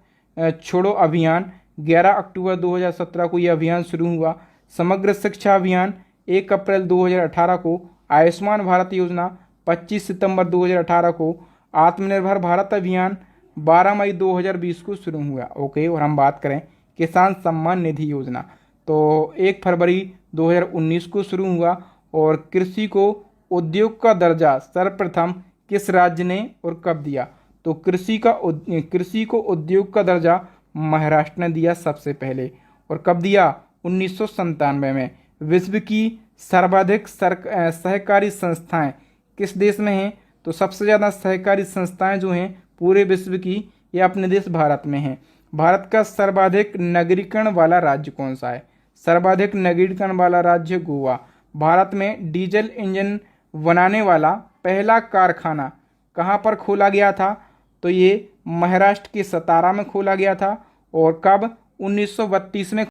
छोड़ो अभियान 11 अक्टूबर 2017 को यह अभियान शुरू हुआ। समग्र शिक्षा अभियान 1 अप्रैल 2018 को। आयुष्मान भारत योजना 25 सितंबर 2018 को। आत्मनिर्भर भारत अभियान 12 मई 2020 को शुरू हुआ। ओके, और हम बात करें किसान सम्मान निधि योजना तो 1 फरवरी 2019 को शुरू हुआ। और कृषि को उद्योग का दर्जा सर्वप्रथम किस राज्य ने और कब दिया? तो कृषि को उद्योग का दर्जा महाराष्ट्र ने दिया सबसे पहले। और कब दिया? 1997 में। विश्व की सर्वाधिक सहकारी संस्थाएं किस देश में हैं? तो सबसे ज़्यादा सहकारी संस्थाएं जो हैं पूरे विश्व की, ये अपने देश भारत में हैं। भारत का सर्वाधिक नगरीकरण वाला राज्य कौन सा है? सर्वाधिक नगरीकरण वाला राज्य गोवा। भारत में डीजल इंजन बनाने वाला पहला कारखाना कहाँ पर खोला गया था? तो ये महाराष्ट्र के सतारा में खोला गया था। और कब? 1932 में